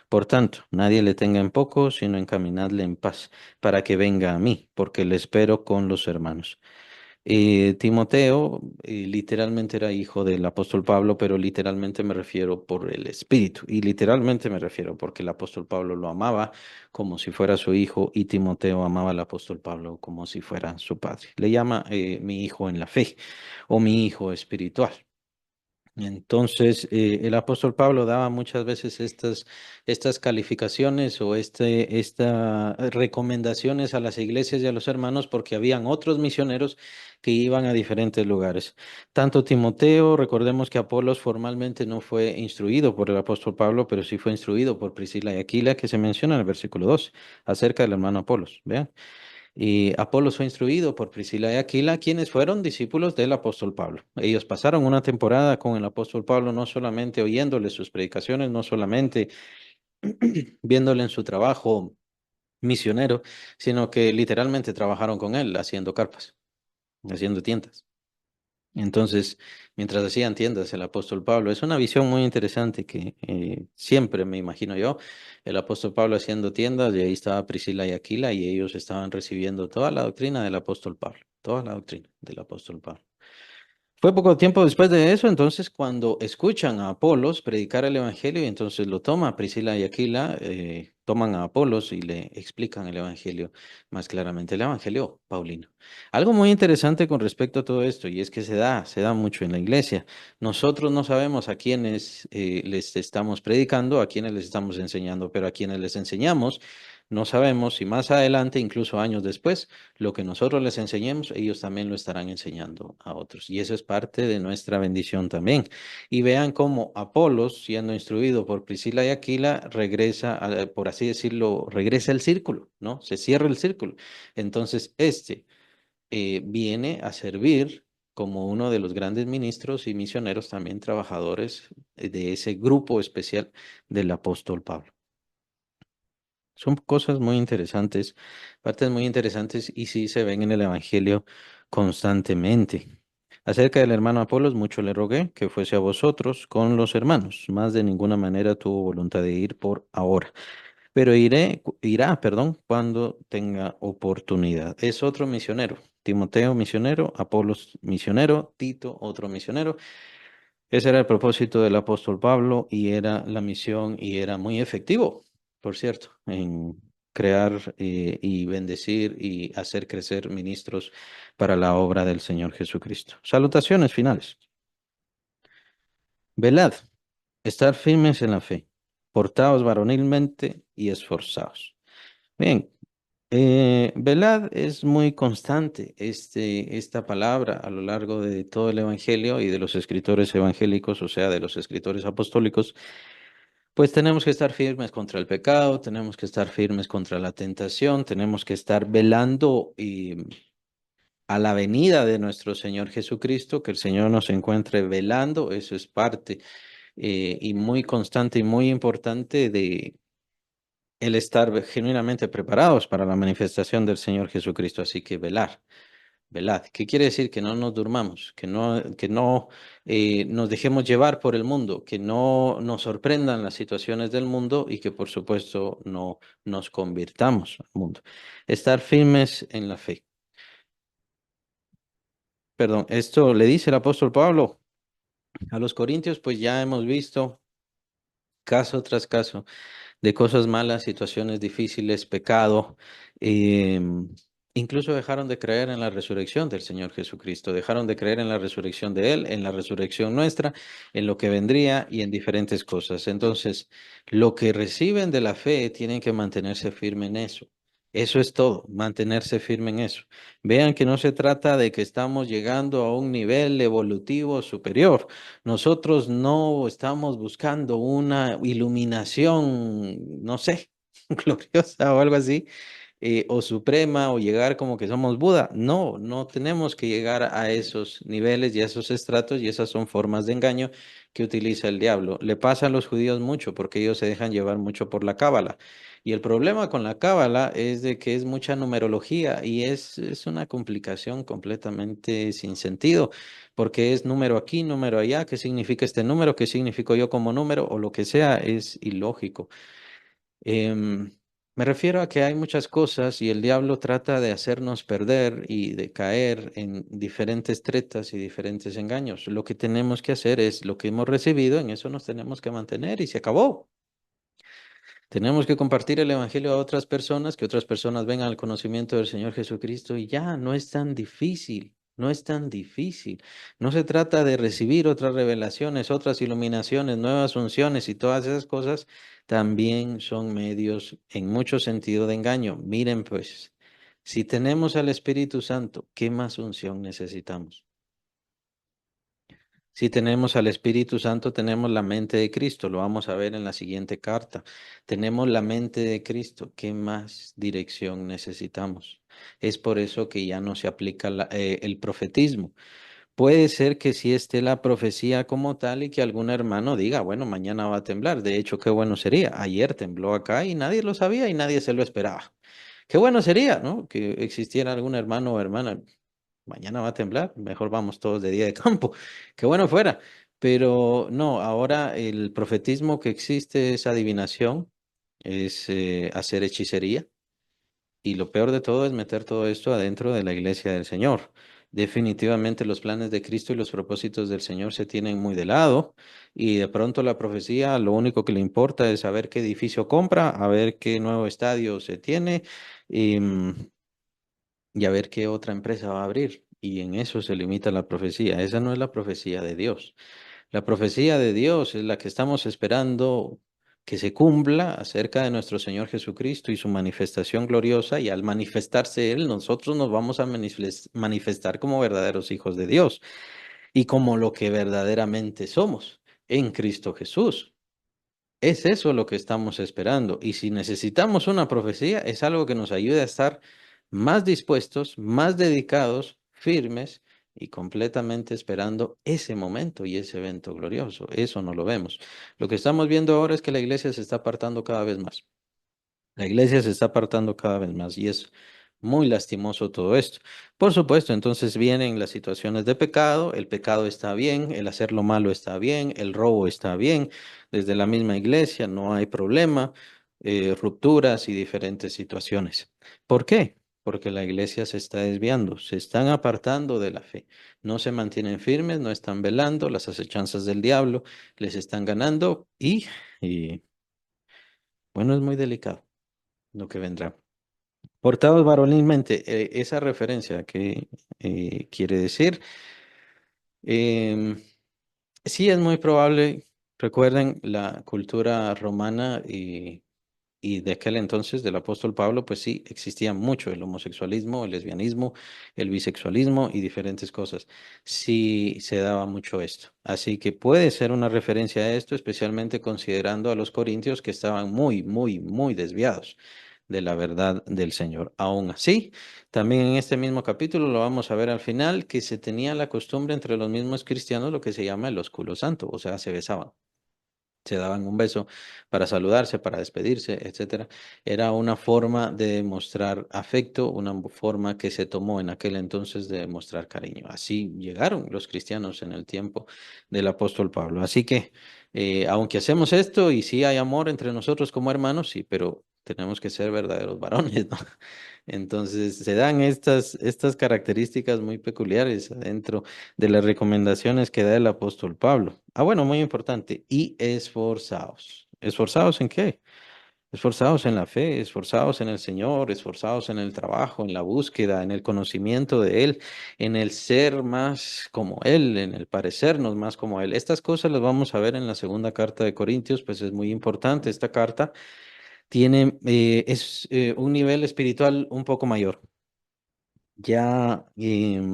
Por tanto, nadie le tenga en poco, sino encaminadle en paz, para que venga a mí, porque le espero con los hermanos. Timoteo literalmente era hijo del apóstol Pablo, pero literalmente me refiero por el Espíritu, y literalmente me refiero porque el apóstol Pablo lo amaba como si fuera su hijo, y Timoteo amaba al apóstol Pablo como si fuera su padre. Le llama mi hijo en la fe o mi hijo espiritual. Entonces, el apóstol Pablo daba muchas veces estas calificaciones o esta recomendaciones a las iglesias y a los hermanos porque habían otros misioneros que iban a diferentes lugares. Tanto Timoteo, recordemos que Apolos formalmente no fue instruido por el apóstol Pablo, pero sí fue instruido por Priscila y Aquila, que se menciona en el versículo 2 acerca del hermano Apolos. Vean. Y Apolo fue instruido por Priscila y Aquila, quienes fueron discípulos del apóstol Pablo. Ellos pasaron una temporada con el apóstol Pablo, no solamente oyéndole sus predicaciones, no solamente viéndole en su trabajo misionero, sino que literalmente trabajaron con él haciendo carpas, haciendo tiendas. Entonces, mientras hacían tiendas, el apóstol Pablo, es una visión muy interesante que siempre me imagino yo, el apóstol Pablo haciendo tiendas y ahí estaba Priscila y Aquila y ellos estaban recibiendo toda la doctrina del apóstol Pablo, toda la doctrina del apóstol Pablo. Fue poco tiempo después de eso, entonces, cuando escuchan a Apolos predicar el Evangelio, y entonces lo toma Priscila y Aquila, toman a Apolos y le explican el Evangelio más claramente, el Evangelio paulino. Algo muy interesante con respecto a todo esto, y es que se da mucho en la iglesia. Nosotros no sabemos a quiénes les estamos predicando, a quiénes les estamos enseñando, pero a quienes les enseñamos, no sabemos si más adelante, incluso años después, lo que nosotros les enseñemos, ellos también lo estarán enseñando a otros. Y eso es parte de nuestra bendición también. Y vean cómo Apolos, siendo instruido por Priscila y Aquila, regresa, por así decirlo, regresa al círculo, ¿no? Se cierra el círculo. Entonces, viene a servir como uno de los grandes ministros y misioneros, también trabajadores de ese grupo especial del apóstol Pablo. Son cosas muy interesantes, partes muy interesantes y sí se ven en el Evangelio constantemente. Acerca del hermano Apolos, mucho le rogué que fuese a vosotros con los hermanos, más de ninguna manera tuvo voluntad de ir por ahora, pero irá, perdón, cuando tenga oportunidad. Es otro misionero, Timoteo misionero, Apolos misionero, Tito otro misionero. Ese era el propósito del apóstol Pablo y era la misión y era muy efectivo, por cierto, en crear y bendecir y hacer crecer ministros para la obra del Señor Jesucristo. Salutaciones finales. Velad, estar firmes en la fe, portaos varonilmente y esforzaos. Bien, velad es muy constante esta palabra a lo largo de todo el Evangelio y de los escritores evangélicos, o sea, de los escritores apostólicos. Pues tenemos que estar firmes contra el pecado, tenemos que estar firmes contra la tentación, tenemos que estar velando a la venida de nuestro Señor Jesucristo, que el Señor nos encuentre velando, eso es parte y muy constante y muy importante de el estar genuinamente preparados para la manifestación del Señor Jesucristo. Así que velar. Velad. ¿Qué quiere decir? Que no nos durmamos, que no nos dejemos llevar por el mundo, que no nos sorprendan las situaciones del mundo y que por supuesto no nos convirtamos al mundo. Estar firmes en la fe. Perdón, esto le dice el apóstol Pablo a los corintios, pues ya hemos visto caso tras caso de cosas malas, situaciones difíciles, pecado. em, Incluso dejaron de creer en la resurrección del Señor Jesucristo, dejaron de creer en la resurrección de Él, en la resurrección nuestra, en lo que vendría y en diferentes cosas. Entonces, lo que reciben de la fe tienen que mantenerse firme en eso. Eso es todo, mantenerse firme en eso. Vean que no se trata de que estamos llegando a un nivel evolutivo superior. Nosotros no estamos buscando una iluminación, no sé, gloriosa o algo así, o suprema, o llegar como que somos Buda. No, no tenemos que llegar a esos niveles y a esos estratos, y esas son formas de engaño que utiliza el diablo. Le pasa a los judíos mucho porque ellos se dejan llevar mucho por la cábala. Y el problema con la cábala es de que es mucha numerología y es una complicación completamente sin sentido, porque es número aquí, número allá, ¿qué significa este número? ¿Qué significo yo como número? O lo que sea, es ilógico. Em, Me refiero a que hay muchas cosas y el diablo trata de hacernos perder y de caer en diferentes tretas y diferentes engaños. Lo que tenemos que hacer es lo que hemos recibido, en eso nos tenemos que mantener y se acabó. Tenemos que compartir el Evangelio a otras personas, que otras personas vengan al conocimiento del Señor Jesucristo y ya, no es tan difícil, no es tan difícil. No se trata de recibir otras revelaciones, otras iluminaciones, nuevas unciones y todas esas cosas también son medios en mucho sentido de engaño. Miren pues, si tenemos al Espíritu Santo, ¿qué más unción necesitamos? Si tenemos al Espíritu Santo, tenemos la mente de Cristo. Lo vamos a ver en la siguiente carta. Tenemos la mente de Cristo. ¿Qué más dirección necesitamos? Es por eso que ya no se aplica el profetismo. Puede ser que sí esté la profecía como tal y que algún hermano diga, bueno, mañana va a temblar. De hecho, qué bueno sería. Ayer tembló acá y nadie lo sabía y nadie se lo esperaba. Qué bueno sería, ¿no? Que existiera algún hermano o hermana. Mañana va a temblar, mejor vamos todos de día de campo. Qué bueno fuera. Pero no, ahora el profetismo que existe es adivinación, es hacer hechicería. Y lo peor de todo es meter todo esto adentro de la iglesia del Señor. Definitivamente los planes de Cristo y los propósitos del Señor se tienen muy de lado y de pronto la profecía lo único que le importa es saber qué edificio compra, a ver qué nuevo estadio se tiene y, y a ver qué otra empresa va a abrir. Y en eso se limita la profecía. Esa no es la profecía de Dios. La profecía de Dios es la que estamos esperando que se cumpla acerca de nuestro Señor Jesucristo y su manifestación gloriosa. Y al manifestarse Él, nosotros nos vamos a manifestar como verdaderos hijos de Dios y como lo que verdaderamente somos en Cristo Jesús. Es eso lo que estamos esperando. Y si necesitamos una profecía, es algo que nos ayude a estar más dispuestos, más dedicados, firmes y completamente esperando ese momento y ese evento glorioso. Eso no lo vemos. Lo que estamos viendo ahora es que la iglesia se está apartando cada vez más. La iglesia se está apartando cada vez más y es muy lastimoso todo esto. Por supuesto, entonces vienen las situaciones de pecado, el pecado está bien, el hacer lo malo está bien, el robo está bien, desde la misma iglesia no hay problema, rupturas y diferentes situaciones. ¿Por qué? Porque la iglesia se está desviando, se están apartando de la fe, no se mantienen firmes, no están velando, las acechanzas del diablo les están ganando y bueno, es muy delicado lo que vendrá. Portados varonilmente, esa referencia que quiere decir, em, sí es muy probable, recuerden la cultura romana y de aquel entonces del apóstol Pablo, pues sí, existía mucho el homosexualismo, el lesbianismo, el bisexualismo y diferentes cosas. Sí se daba mucho esto. Así que puede ser una referencia a esto, especialmente considerando a los corintios que estaban muy, muy, muy desviados de la verdad del Señor. Aún así, también en este mismo capítulo lo vamos a ver al final, que se tenía la costumbre entre los mismos cristianos lo que se llama el ósculo santo, o sea, se besaban. Se daban un beso para saludarse, para despedirse, etcétera. Era una forma de demostrar afecto, una forma que se tomó en aquel entonces de demostrar cariño. Así llegaron los cristianos en el tiempo del apóstol Pablo. Así que, aunque hacemos esto y sí hay amor entre nosotros como hermanos, sí, pero tenemos que ser verdaderos varones, ¿no? Entonces, se dan estas características muy peculiares dentro de las recomendaciones que da el apóstol Pablo. Ah, bueno, muy importante. Y esforzaos. ¿Esforzaos en qué? Esforzados en la fe, esforzados en el Señor, esforzados en el trabajo, en la búsqueda, en el conocimiento de Él, en el ser más como Él, en el parecernos más como Él. Estas cosas las vamos a ver en la segunda carta de Corintios, pues es muy importante. Esta carta tiene, es un nivel espiritual un poco mayor. Ya,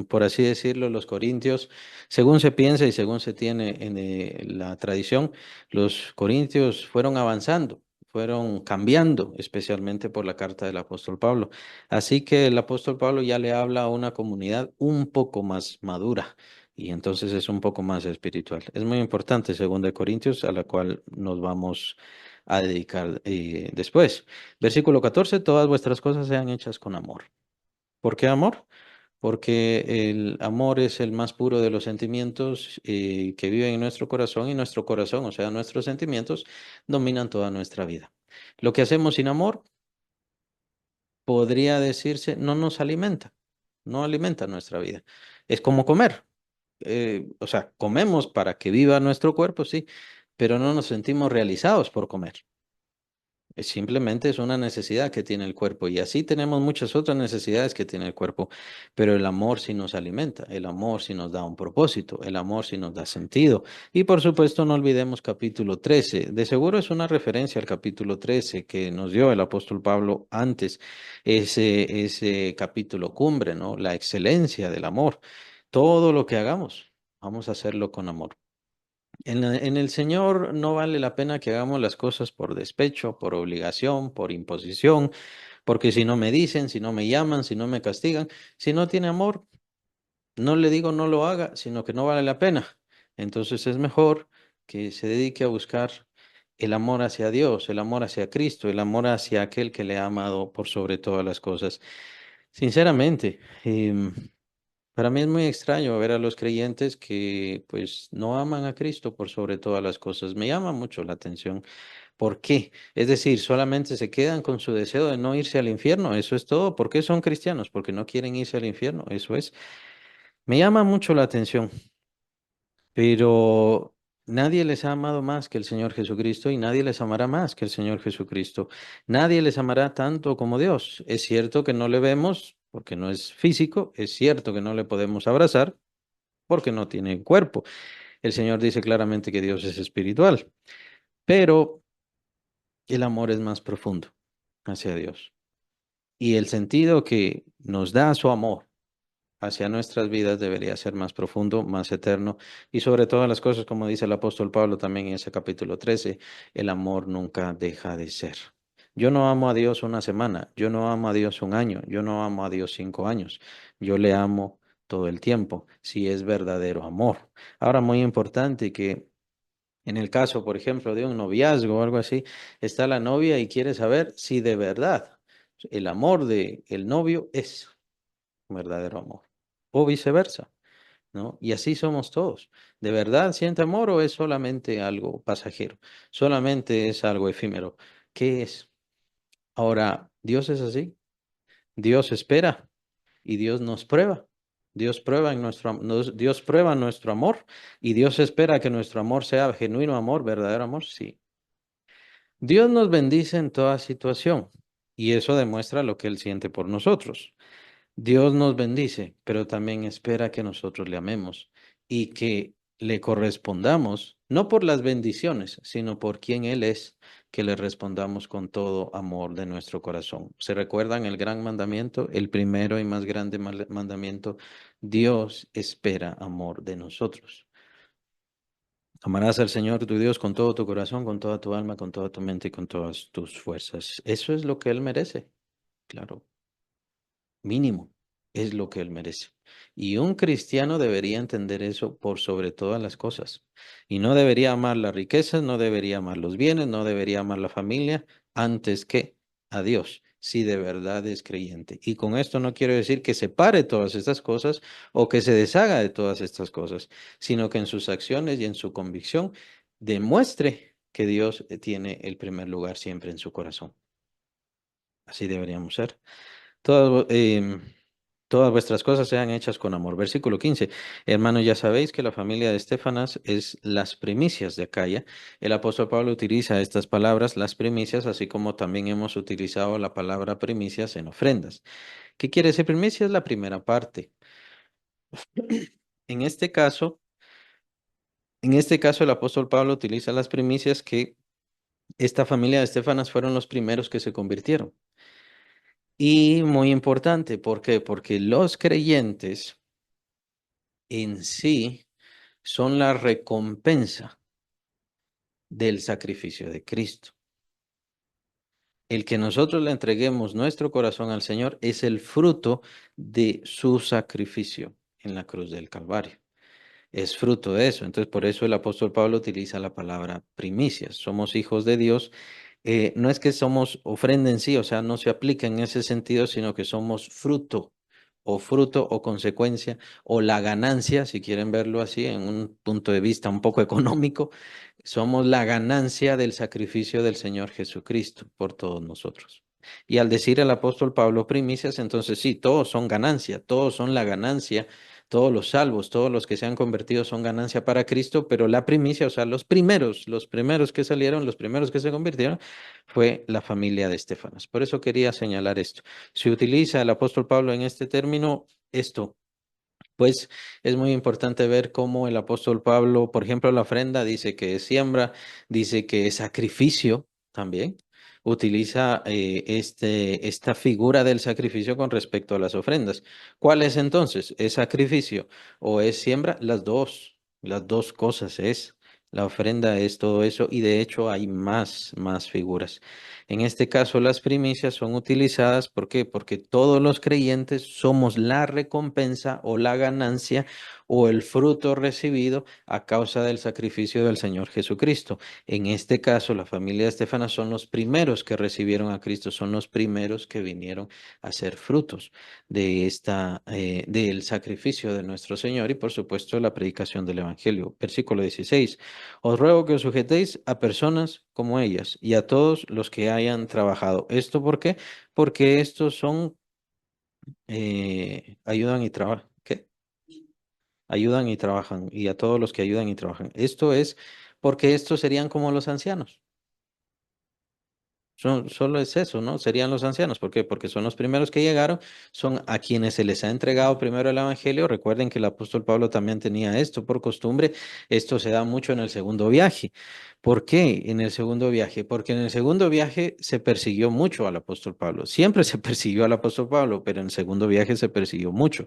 por así decirlo, los corintios, según se piensa y según se tiene en la tradición, los corintios fueron avanzando, fueron cambiando, especialmente por la carta del apóstol Pablo. Así que el apóstol Pablo ya le habla a una comunidad un poco más madura y entonces es un poco más espiritual. Es muy importante, según de Corintios, a la cual nos vamos a dedicar después. Versículo 14: todas vuestras cosas sean hechas con amor. ¿Por qué amor? Porque el amor es el más puro de los sentimientos que viven en nuestro corazón y nuestro corazón, o sea, nuestros sentimientos, dominan toda nuestra vida. Lo que hacemos sin amor podría decirse no nos alimenta, no alimenta nuestra vida. Es como comer. O sea, comemos para que viva nuestro cuerpo, sí, pero no nos sentimos realizados por comer. Simplemente es una necesidad que tiene el cuerpo y así tenemos muchas otras necesidades que tiene el cuerpo, pero el amor sí nos alimenta, el amor sí nos da un propósito, el amor sí nos da sentido. Y por supuesto no olvidemos capítulo 13. De seguro es una referencia al capítulo 13 que nos dio el apóstol Pablo antes, ese capítulo cumbre, ¿no? La excelencia del amor. Todo lo que hagamos, vamos a hacerlo con amor. En el Señor no vale la pena que hagamos las cosas por despecho, por obligación, por imposición, porque si no me dicen, si no me llaman, si no me castigan, si no tiene amor, no le digo no lo haga, sino que no vale la pena. Entonces es mejor que se dedique a buscar el amor hacia Dios, el amor hacia Cristo, el amor hacia aquel que le ha amado por sobre todas las cosas. Sinceramente, para mí es muy extraño ver a los creyentes que pues no aman a Cristo por sobre todas las cosas. Me llama mucho la atención. ¿Por qué? Es decir, solamente se quedan con su deseo de no irse al infierno. Eso es todo. ¿Por qué son cristianos? Porque no quieren irse al infierno. Eso es. Me llama mucho la atención, pero nadie les ha amado más que el Señor Jesucristo y nadie les amará más que el Señor Jesucristo. Nadie les amará tanto como Dios. Es cierto que no le vemos porque no es físico. Es cierto que no le podemos abrazar porque no tiene cuerpo. El Señor dice claramente que Dios es espiritual, pero el amor es más profundo hacia Dios. Y el sentido que nos da su amor hacia nuestras vidas debería ser más profundo, más eterno y sobre todas las cosas, como dice el apóstol Pablo también en ese capítulo 13, el amor nunca deja de ser. Yo no amo a Dios una semana, yo no amo a Dios un año, yo no amo a Dios 5 años, yo le amo todo el tiempo, si es verdadero amor. Ahora, muy importante que en el caso, por ejemplo, de un noviazgo o algo así, está la novia y quiere saber si de verdad el amor de el novio es un verdadero amor o viceversa, ¿no? Y así somos todos. ¿De verdad siente amor o es solamente algo pasajero? Solamente es algo efímero. ¿Qué es? Ahora, Dios es así. Dios espera y Dios nos prueba. Dios prueba Dios prueba nuestro amor y Dios espera que nuestro amor sea genuino amor, verdadero amor, sí. Dios nos bendice en toda situación y eso demuestra lo que Él siente por nosotros. Dios nos bendice, pero también espera que nosotros le amemos y que le correspondamos, no por las bendiciones, sino por quien Él es, que le respondamos con todo amor de nuestro corazón. ¿Se recuerdan el gran mandamiento, el primero y más grande mandamiento? Dios espera amor de nosotros. Amarás al Señor tu Dios con todo tu corazón, con toda tu alma, con toda tu mente y con todas tus fuerzas. Eso es lo que Él merece, claro, mínimo, es lo que Él merece. Y un cristiano debería entender eso por sobre todas las cosas. Y no debería amar las riquezas, no debería amar los bienes, no debería amar la familia antes que a Dios, si de verdad es creyente. Y con esto no quiero decir que separe todas estas cosas o que se deshaga de todas estas cosas, sino que en sus acciones y en su convicción demuestre que Dios tiene el primer lugar siempre en su corazón. Así deberíamos ser. Todo, Todas vuestras cosas sean hechas con amor. Versículo 15. Hermanos, ya sabéis que la familia de Estefanas es las primicias de Acaya. El apóstol Pablo utiliza estas palabras, las primicias, así como también hemos utilizado la palabra primicias en ofrendas. ¿Qué quiere decir primicia? Es la primera parte. En este caso, en este caso el apóstol Pablo utiliza las primicias que esta familia de Estefanas fueron los primeros que se convirtieron. Y muy importante, ¿por qué? Porque los creyentes en sí son la recompensa del sacrificio de Cristo. El que nosotros le entreguemos nuestro corazón al Señor es el fruto de su sacrificio en la cruz del Calvario. Es fruto de eso. Entonces, por eso el apóstol Pablo utiliza la palabra primicias. Somos hijos de Dios. No es que somos ofrenda en sí, o sea, no se aplica en ese sentido, sino que somos fruto o consecuencia o la ganancia, si quieren verlo así, en un punto de vista un poco económico, somos la ganancia del sacrificio del Señor Jesucristo por todos nosotros. Y al decir el apóstol Pablo primicias, entonces sí, todos son ganancia, todos son la ganancia, todos los salvos, todos los que se han convertido son ganancia para Cristo, pero la primicia, o sea, los primeros que salieron, los primeros que se convirtieron, fue la familia de Estefanas. Por eso quería señalar esto. Se utiliza el apóstol Pablo en este término, esto pues es muy importante ver cómo el apóstol Pablo, por ejemplo, la ofrenda dice que es siembra, dice que es sacrificio también. Utiliza esta figura del sacrificio con respecto a las ofrendas. ¿Cuál es entonces? ¿Es sacrificio o es siembra? Las dos cosas es. La ofrenda es todo eso y de hecho hay más figuras. En este caso, las primicias son utilizadas, ¿por qué? Porque todos los creyentes somos la recompensa o la ganancia o el fruto recibido a causa del sacrificio del Señor Jesucristo. En este caso, la familia de Estefana son los primeros que recibieron a Cristo, son los primeros que vinieron a ser frutos de del sacrificio de nuestro Señor y, por supuesto, la predicación del Evangelio. Versículo 16. Os ruego que os sujetéis a personas como ellas y a todos los que hayan trabajado. ¿Esto por qué? Porque estos son, ayudan y trabajan. ¿Qué? Ayudan y trabajan. Y a todos los que ayudan y trabajan. Esto es porque estos serían como los ancianos. Solo es eso, ¿no? Serían los ancianos. ¿Por qué? Porque son los primeros que llegaron, son a quienes se les ha entregado primero el Evangelio. Recuerden que el apóstol Pablo también tenía esto por costumbre. Esto se da mucho en el segundo viaje. ¿Por qué en el segundo viaje? Porque en el segundo viaje se persiguió mucho al apóstol Pablo. Siempre se persiguió al apóstol Pablo, pero en el segundo viaje se persiguió mucho.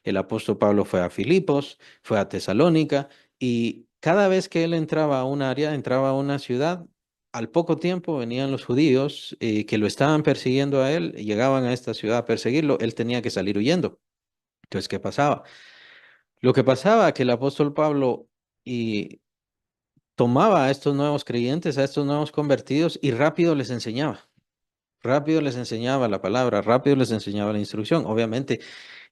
El apóstol Pablo fue a Filipos, fue a Tesalónica y cada vez que él entraba a un área, entraba a una ciudad, al poco tiempo venían los judíos que lo estaban persiguiendo a él, llegaban a esta ciudad a perseguirlo, él tenía que salir huyendo. Entonces, ¿qué pasaba? Lo que pasaba que el apóstol Pablo y tomaba a estos nuevos creyentes, a estos nuevos convertidos y rápido les enseñaba. Rápido les enseñaba la palabra, rápido les enseñaba la instrucción. Obviamente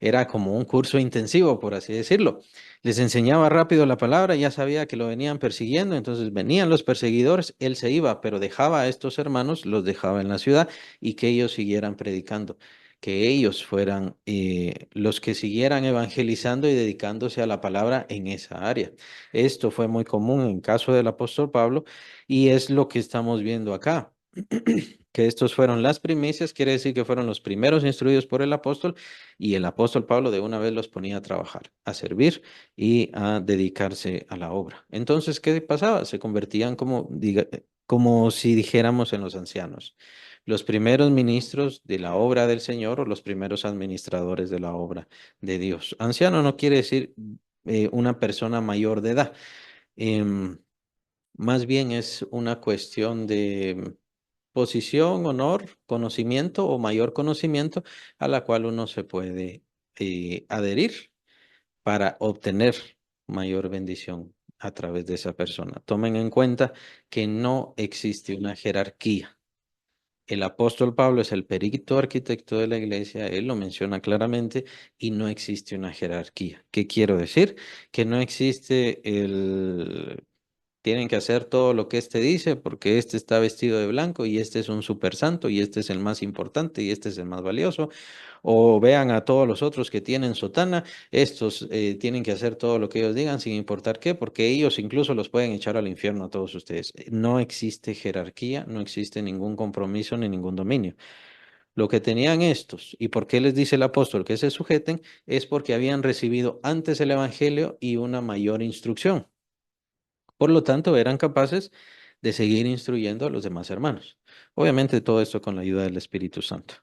era como un curso intensivo, por así decirlo. Les enseñaba rápido la palabra, ya sabía que lo venían persiguiendo, entonces venían los perseguidores, él se iba, pero dejaba a estos hermanos, los dejaba en la ciudad y que ellos siguieran predicando, que ellos fueran los que siguieran evangelizando y dedicándose a la palabra en esa área. Esto fue muy común en caso del apóstol Pablo y es lo que estamos viendo acá. Que estos fueron las primicias, quiere decir que fueron los primeros instruidos por el apóstol y el apóstol Pablo de una vez los ponía a trabajar, a servir y a dedicarse a la obra. Entonces, ¿qué pasaba? Se convertían como si dijéramos en los ancianos, los primeros ministros de la obra del Señor o los primeros administradores de la obra de Dios. Anciano no quiere decir una persona mayor de edad. Em, Más bien es una cuestión de posición, honor, conocimiento o mayor conocimiento a la cual uno se puede adherir para obtener mayor bendición a través de esa persona. Tomen en cuenta que no existe una jerarquía. El apóstol Pablo es el perito arquitecto de la iglesia, él lo menciona claramente y no existe una jerarquía. ¿Qué quiero decir? Que no existe Tienen que hacer todo lo que éste dice porque este está vestido de blanco y este es un super santo y este es el más importante y este es el más valioso. O vean a todos los otros que tienen sotana, estos tienen que hacer todo lo que ellos digan sin importar qué, porque ellos incluso los pueden echar al infierno a todos ustedes. No existe jerarquía, no existe ningún compromiso ni ningún dominio. Lo que tenían estos, y por qué les dice el apóstol que se sujeten, es porque habían recibido antes el Evangelio y una mayor instrucción. Por lo tanto, eran capaces de seguir instruyendo a los demás hermanos. Obviamente todo esto con la ayuda del Espíritu Santo.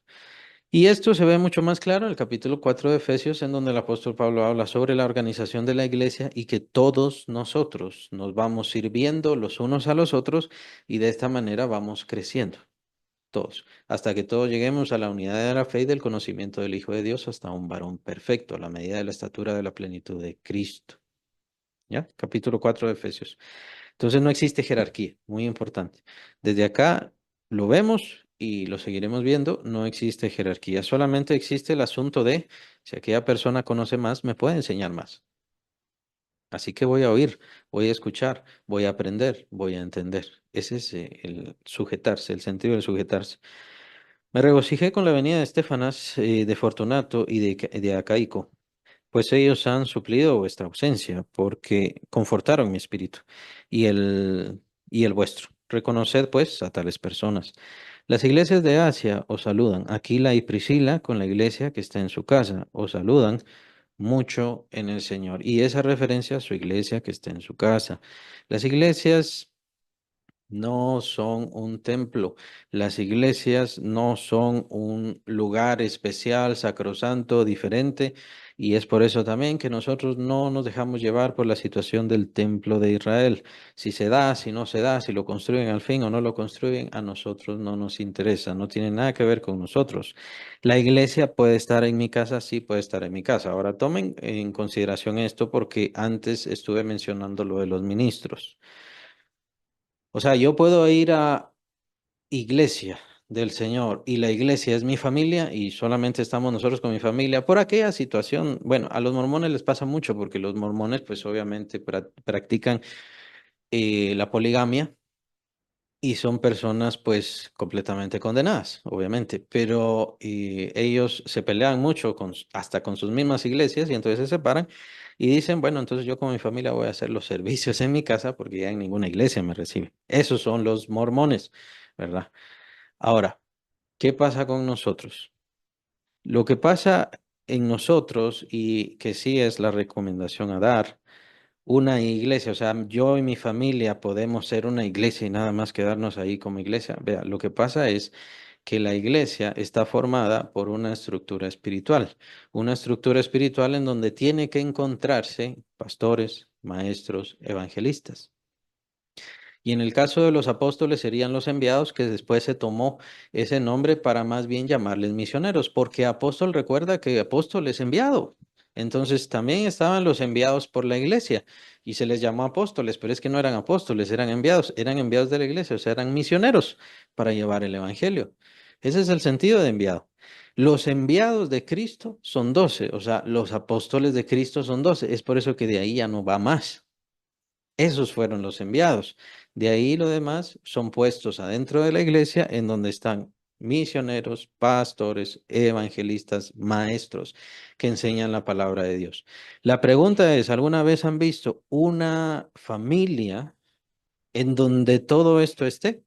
Y esto se ve mucho más claro en el capítulo 4 de Efesios, en donde el apóstol Pablo habla sobre la organización de la iglesia y que todos nosotros nos vamos sirviendo los unos a los otros y de esta manera vamos creciendo, todos, hasta que todos lleguemos a la unidad de la fe y del conocimiento del Hijo de Dios, hasta un varón perfecto, a la medida de la estatura de la plenitud de Cristo. ¿Ya? Capítulo 4 de Efesios. Entonces no existe jerarquía, muy importante. Desde acá lo vemos y lo seguiremos viendo, no existe jerarquía, solamente existe el asunto de si aquella persona conoce más, me puede enseñar más. Así que voy a oír, voy a escuchar, voy a aprender, voy a entender. Ese es el sujetarse, el sentido del sujetarse. Me regocijé con la venida de Estefanas, de Fortunato y de Acaico, pues ellos han suplido vuestra ausencia, porque confortaron mi espíritu y y el vuestro. Reconoced, pues, a tales personas. Las iglesias de Asia os saludan. Aquila y Priscila, con la iglesia que está en su casa, os saludan mucho en el Señor. Y esa referencia a su iglesia que está en su casa. Las iglesias no son un templo. Las iglesias no son un lugar especial, sacrosanto, diferente. Y es por eso también que nosotros no nos dejamos llevar por la situación del templo de Israel. Si se da, si no se da, si lo construyen al fin o no lo construyen, a nosotros no nos interesa, no tiene nada que ver con nosotros. La iglesia puede estar en mi casa, sí puede estar en mi casa. Ahora tomen en consideración esto porque antes estuve mencionando lo de los ministros. O sea, yo puedo ir a iglesia del Señor y la iglesia es mi familia y solamente estamos nosotros con mi familia por aquella situación. Bueno, a los mormones les pasa mucho porque los mormones pues obviamente practican la poligamia y son personas pues completamente condenadas, obviamente, pero ellos se pelean mucho hasta con sus mismas iglesias y entonces se separan y dicen, bueno, entonces yo con mi familia voy a hacer los servicios en mi casa porque ya en ninguna iglesia me recibe. Esos son los mormones, ¿verdad? Ahora, ¿qué pasa con nosotros? Lo que pasa en nosotros y que sí es la recomendación a dar, una iglesia, o sea, yo y mi familia podemos ser una iglesia y nada más quedarnos ahí como iglesia. Vea, lo que pasa es que la iglesia está formada por una estructura espiritual en donde tiene que encontrarse pastores, maestros, evangelistas. Y en el caso de los apóstoles serían los enviados, que después se tomó ese nombre para más bien llamarles misioneros, porque apóstol recuerda que apóstol es enviado. Entonces también estaban los enviados por la iglesia y se les llamó apóstoles, pero es que no eran apóstoles, eran enviados de la iglesia, o sea, eran misioneros para llevar el evangelio. Ese es el sentido de enviado. Los enviados de Cristo son 12, o sea, los apóstoles de Cristo son 12. Es por eso que de ahí ya no va más. Esos fueron los enviados. De ahí lo demás son puestos adentro de la iglesia en donde están misioneros, pastores, evangelistas, maestros que enseñan la palabra de Dios. La pregunta es, ¿alguna vez han visto una familia en donde todo esto esté?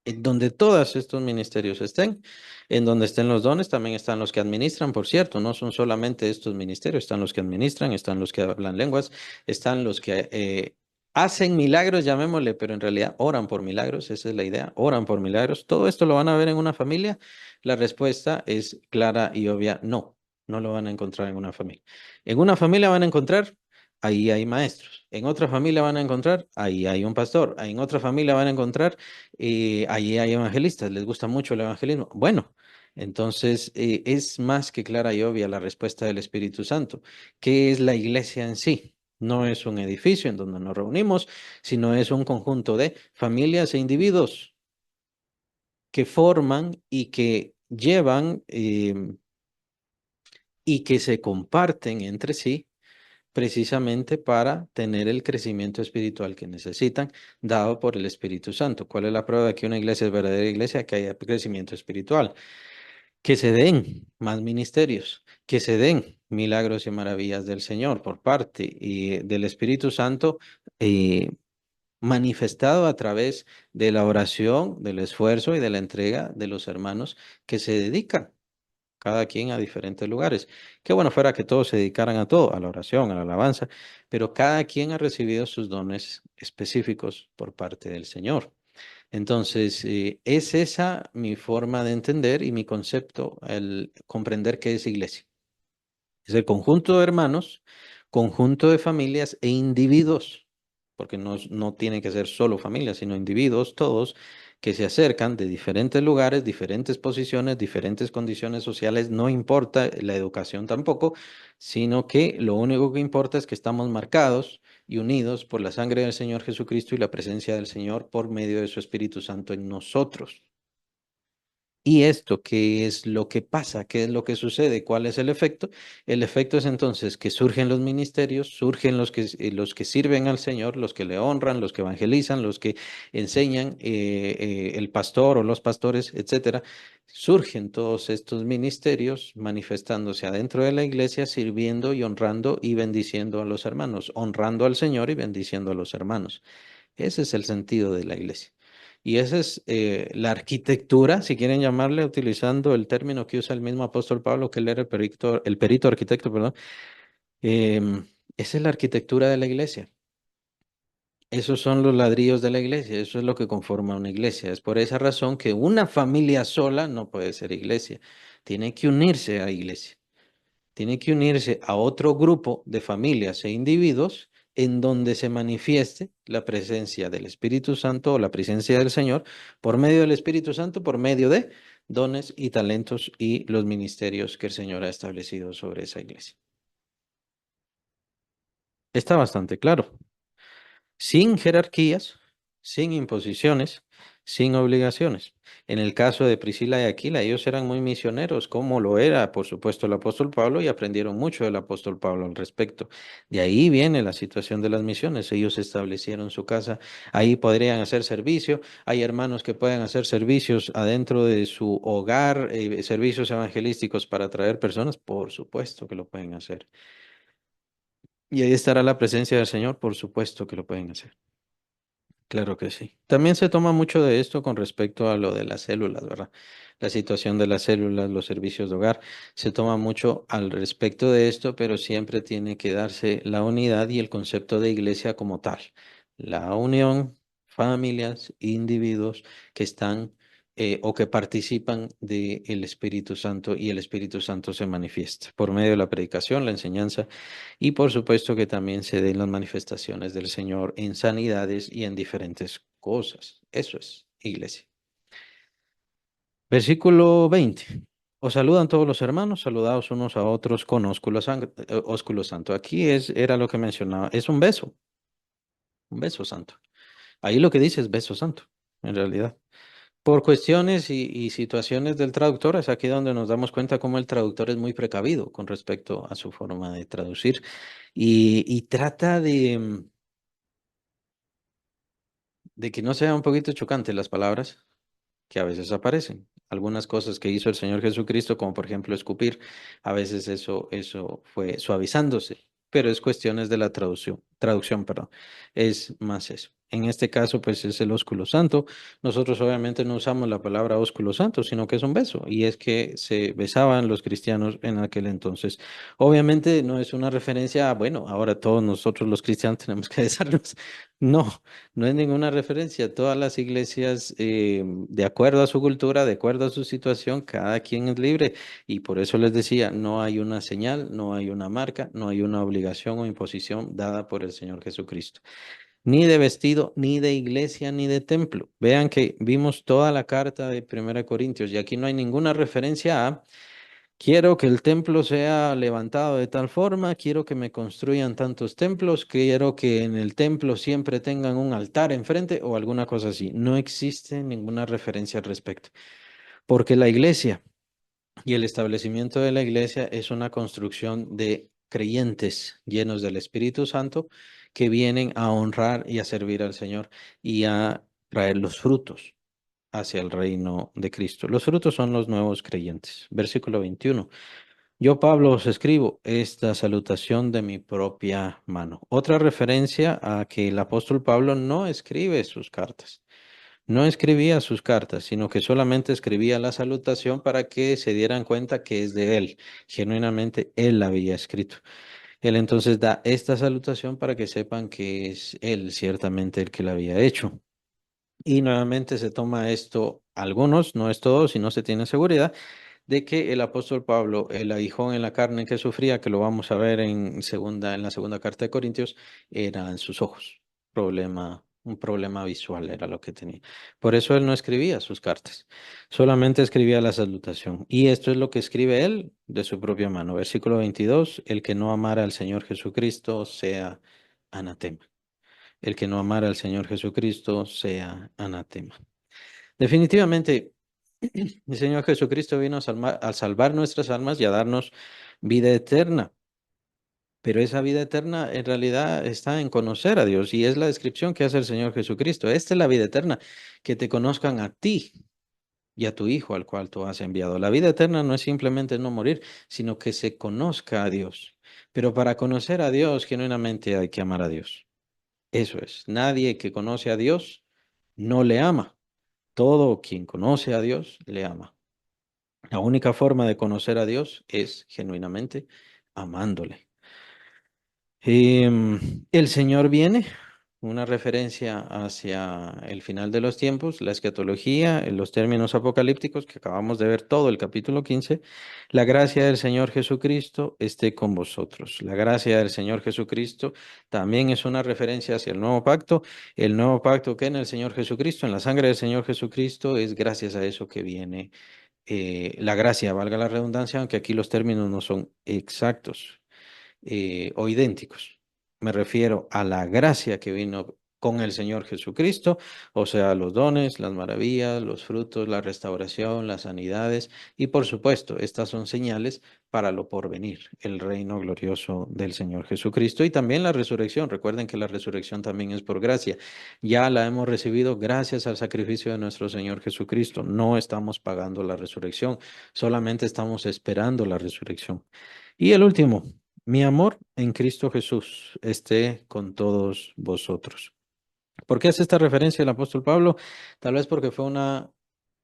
En donde todos estos ministerios estén, en donde estén los dones, también están los que administran, por cierto, no son solamente estos ministerios, están los que administran, están los que hablan lenguas, están los que hacen milagros, llamémosle, pero en realidad oran por milagros, esa es la idea, oran por milagros. ¿Todo esto lo van a ver en una familia? La respuesta es clara y obvia, no, no lo van a encontrar en una familia. En una familia van a encontrar ahí hay maestros. En otra familia van a encontrar, ahí hay un pastor. En otra familia van a encontrar, allí hay evangelistas. Les gusta mucho el evangelismo. Bueno, entonces es más que clara y obvia la respuesta del Espíritu Santo. ¿Qué es la iglesia en sí? No es un edificio en donde nos reunimos, sino es un conjunto de familias e individuos que forman y que llevan y que se comparten entre sí precisamente para tener el crecimiento espiritual que necesitan, dado por el Espíritu Santo. ¿Cuál es la prueba de que una iglesia es verdadera iglesia? Que haya crecimiento espiritual, que se den más ministerios, que se den milagros y maravillas del Señor por parte y del Espíritu Santo, eh, manifestado a través de la oración, del esfuerzo y de la entrega de los hermanos que se dedican, cada quien a diferentes lugares. Qué bueno fuera que todos se dedicaran a todo, a la oración, a la alabanza, pero cada quien ha recibido sus dones específicos por parte del Señor. Entonces, es esa mi forma de entender y mi concepto, el comprender qué es iglesia. Es el conjunto de hermanos, conjunto de familias e individuos, porque no tienen que ser solo familias, sino individuos, todos que se acercan de diferentes lugares, diferentes posiciones, diferentes condiciones sociales, no importa la educación tampoco, sino que lo único que importa es que estamos marcados y unidos por la sangre del Señor Jesucristo y la presencia del Señor por medio de su Espíritu Santo en nosotros. ¿Y esto qué es lo que pasa? ¿Qué es lo que sucede? ¿Cuál es el efecto? El efecto es entonces que surgen los ministerios, surgen los que sirven al Señor, los que le honran, los que evangelizan, los que enseñan, el pastor o los pastores, etcétera. Surgen todos estos ministerios manifestándose adentro de la iglesia, sirviendo y honrando y bendiciendo a los hermanos, honrando al Señor y bendiciendo a los hermanos. Ese es el sentido de la iglesia. Y esa es la arquitectura, si quieren llamarle, utilizando el término que usa el mismo apóstol Pablo, que él era el perito arquitecto, perdón. Esa es la arquitectura de la iglesia. Esos son los ladrillos de la iglesia, eso es lo que conforma una iglesia. Es por esa razón que una familia sola no puede ser iglesia. Tiene que unirse a iglesia. Tiene que unirse a otro grupo de familias e individuos en donde se manifieste la presencia del Espíritu Santo o la presencia del Señor por medio del Espíritu Santo, por medio de dones y talentos y los ministerios que el Señor ha establecido sobre esa iglesia. Está bastante claro. Sin jerarquías, sin imposiciones, sin obligaciones. En el caso de Priscila y Aquila, ellos eran muy misioneros, como lo era, por supuesto, el apóstol Pablo, y aprendieron mucho del apóstol Pablo al respecto. De ahí viene la situación de las misiones. Ellos establecieron su casa, ahí podrían hacer servicio. Hay hermanos que pueden hacer servicios adentro de su hogar, servicios evangelísticos para atraer personas, por supuesto que lo pueden hacer. Y ahí estará la presencia del Señor, por supuesto que lo pueden hacer. Claro que sí. También se toma mucho de esto con respecto a lo de las células, ¿verdad? La situación de las células, los servicios de hogar, se toma mucho al respecto de esto, pero siempre tiene que darse la unidad y el concepto de iglesia como tal. La unión, familias, individuos que están o que participan del Espíritu Santo y el Espíritu Santo se manifiesta por medio de la predicación, la enseñanza y por supuesto que también se den las manifestaciones del Señor en sanidades y en diferentes cosas. Eso es iglesia. Versículo 20. Os saludan todos los hermanos, saludados unos a otros con ósculo santo. Aquí era lo que mencionaba, es un beso santo. Ahí lo que dice es beso santo, en realidad. Por cuestiones y situaciones del traductor, es aquí donde nos damos cuenta cómo el traductor es muy precavido con respecto a su forma de traducir y trata de que no sea un poquito chocante las palabras que a veces aparecen. Algunas cosas que hizo el Señor Jesucristo, como por ejemplo escupir, a veces eso fue suavizándose, pero es cuestiones de la traducción, perdón. Es más eso. En este caso, pues es el ósculo santo. Nosotros obviamente no usamos la palabra ósculo santo, sino que es un beso, y es que se besaban los cristianos en aquel entonces. Obviamente no es una referencia a, bueno, ahora todos nosotros los cristianos tenemos que besarnos. No, no es ninguna referencia. Todas las iglesias, de acuerdo a su cultura, de acuerdo a su situación, cada quien es libre. Y por eso les decía, no hay una señal, no hay una marca, no hay una obligación o imposición dada por el Señor Jesucristo. Ni de vestido, ni de iglesia, ni de templo. Vean que vimos toda la carta de Primera Corintios y aquí no hay ninguna referencia a quiero que el templo sea levantado de tal forma, quiero que me construyan tantos templos, quiero que en el templo siempre tengan un altar enfrente o alguna cosa así. No existe ninguna referencia al respecto, porque la iglesia y el establecimiento de la iglesia es una construcción de creyentes llenos del Espíritu Santo que vienen a honrar y a servir al Señor y a traer los frutos hacia el reino de Cristo. Los frutos son los nuevos creyentes. Versículo 21. Yo, Pablo, os escribo esta salutación de mi propia mano. Otra referencia a que el apóstol Pablo no escribe sus cartas. No escribía sus cartas, sino que solamente escribía la salutación para que se dieran cuenta que es de él. Genuinamente él la había escrito. Él entonces da esta salutación para que sepan que es él ciertamente el que la había hecho. Y nuevamente se toma esto, algunos, no es todo, si no se tiene seguridad, de que el apóstol Pablo, el aguijón en la carne que sufría, que lo vamos a ver en la segunda carta de Corintios, era en sus ojos. Un problema visual era lo que tenía. Por eso él no escribía sus cartas, solamente escribía la salutación. Y esto es lo que escribe él de su propia mano. Versículo 22, el que no amara al Señor Jesucristo sea anatema. El que no amara al Señor Jesucristo sea anatema. Definitivamente, el Señor Jesucristo vino a salvar nuestras almas y a darnos vida eterna. Pero esa vida eterna en realidad está en conocer a Dios y es la descripción que hace el Señor Jesucristo. Esta es la vida eterna, que te conozcan a ti y a tu Hijo al cual tú has enviado. La vida eterna no es simplemente no morir, sino que se conozca a Dios. Pero para conocer a Dios, genuinamente hay que amar a Dios. Eso es. Nadie que conoce a Dios no le ama. Todo quien conoce a Dios le ama. La única forma de conocer a Dios es genuinamente amándole. El Señor viene, una referencia hacia el final de los tiempos, la escatología, en los términos apocalípticos que acabamos de ver todo el capítulo 15. La gracia del Señor Jesucristo esté con vosotros. La gracia del Señor Jesucristo también es una referencia hacia el nuevo pacto que en el Señor Jesucristo, en la sangre del Señor Jesucristo, es gracias a eso que viene la gracia, valga la redundancia, aunque aquí los términos no son exactos o idénticos. Me refiero a la gracia que vino con el Señor Jesucristo, o sea, los dones, las maravillas, los frutos, la restauración, las sanidades y por supuesto, estas son señales para lo porvenir, el reino glorioso del Señor Jesucristo y también la resurrección. Recuerden que la resurrección también es por gracia. Ya la hemos recibido gracias al sacrificio de nuestro Señor Jesucristo. No estamos pagando la resurrección, solamente estamos esperando la resurrección. Y el último. Mi amor en Cristo Jesús esté con todos vosotros. ¿Por qué hace esta referencia el apóstol Pablo? Tal vez porque fue una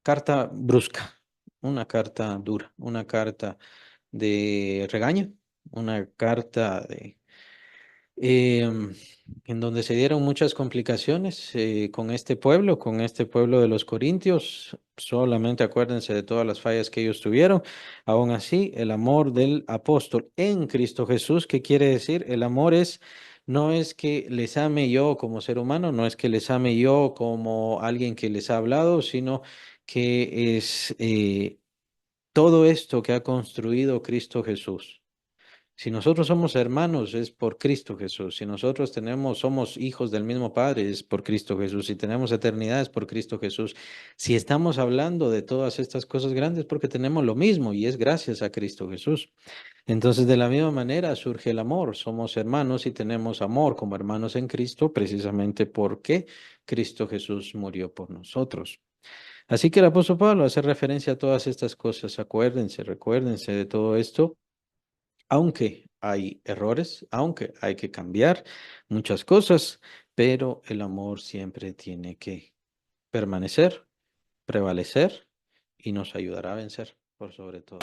carta brusca, una carta dura, una carta de regaño, una carta em, en donde se dieron muchas complicaciones con este pueblo de los Corintios. Solamente acuérdense de todas las fallas que ellos tuvieron. Aún así, el amor del apóstol en Cristo Jesús, ¿qué quiere decir? El amor no es que les ame yo como ser humano, no es que les ame yo como alguien que les ha hablado, sino que es todo esto que ha construido Cristo Jesús. Si nosotros somos hermanos, es por Cristo Jesús. Si nosotros somos hijos del mismo Padre, es por Cristo Jesús. Si tenemos eternidad, es por Cristo Jesús. Si estamos hablando de todas estas cosas grandes, porque tenemos lo mismo y es gracias a Cristo Jesús. Entonces, de la misma manera surge el amor. Somos hermanos y tenemos amor como hermanos en Cristo, precisamente porque Cristo Jesús murió por nosotros. Así que el apóstol Pablo hace referencia a todas estas cosas. Recuérdense de todo esto aunque hay errores, aunque hay que cambiar muchas cosas, pero el amor siempre tiene que permanecer, prevalecer y nos ayudará a vencer por sobre todo.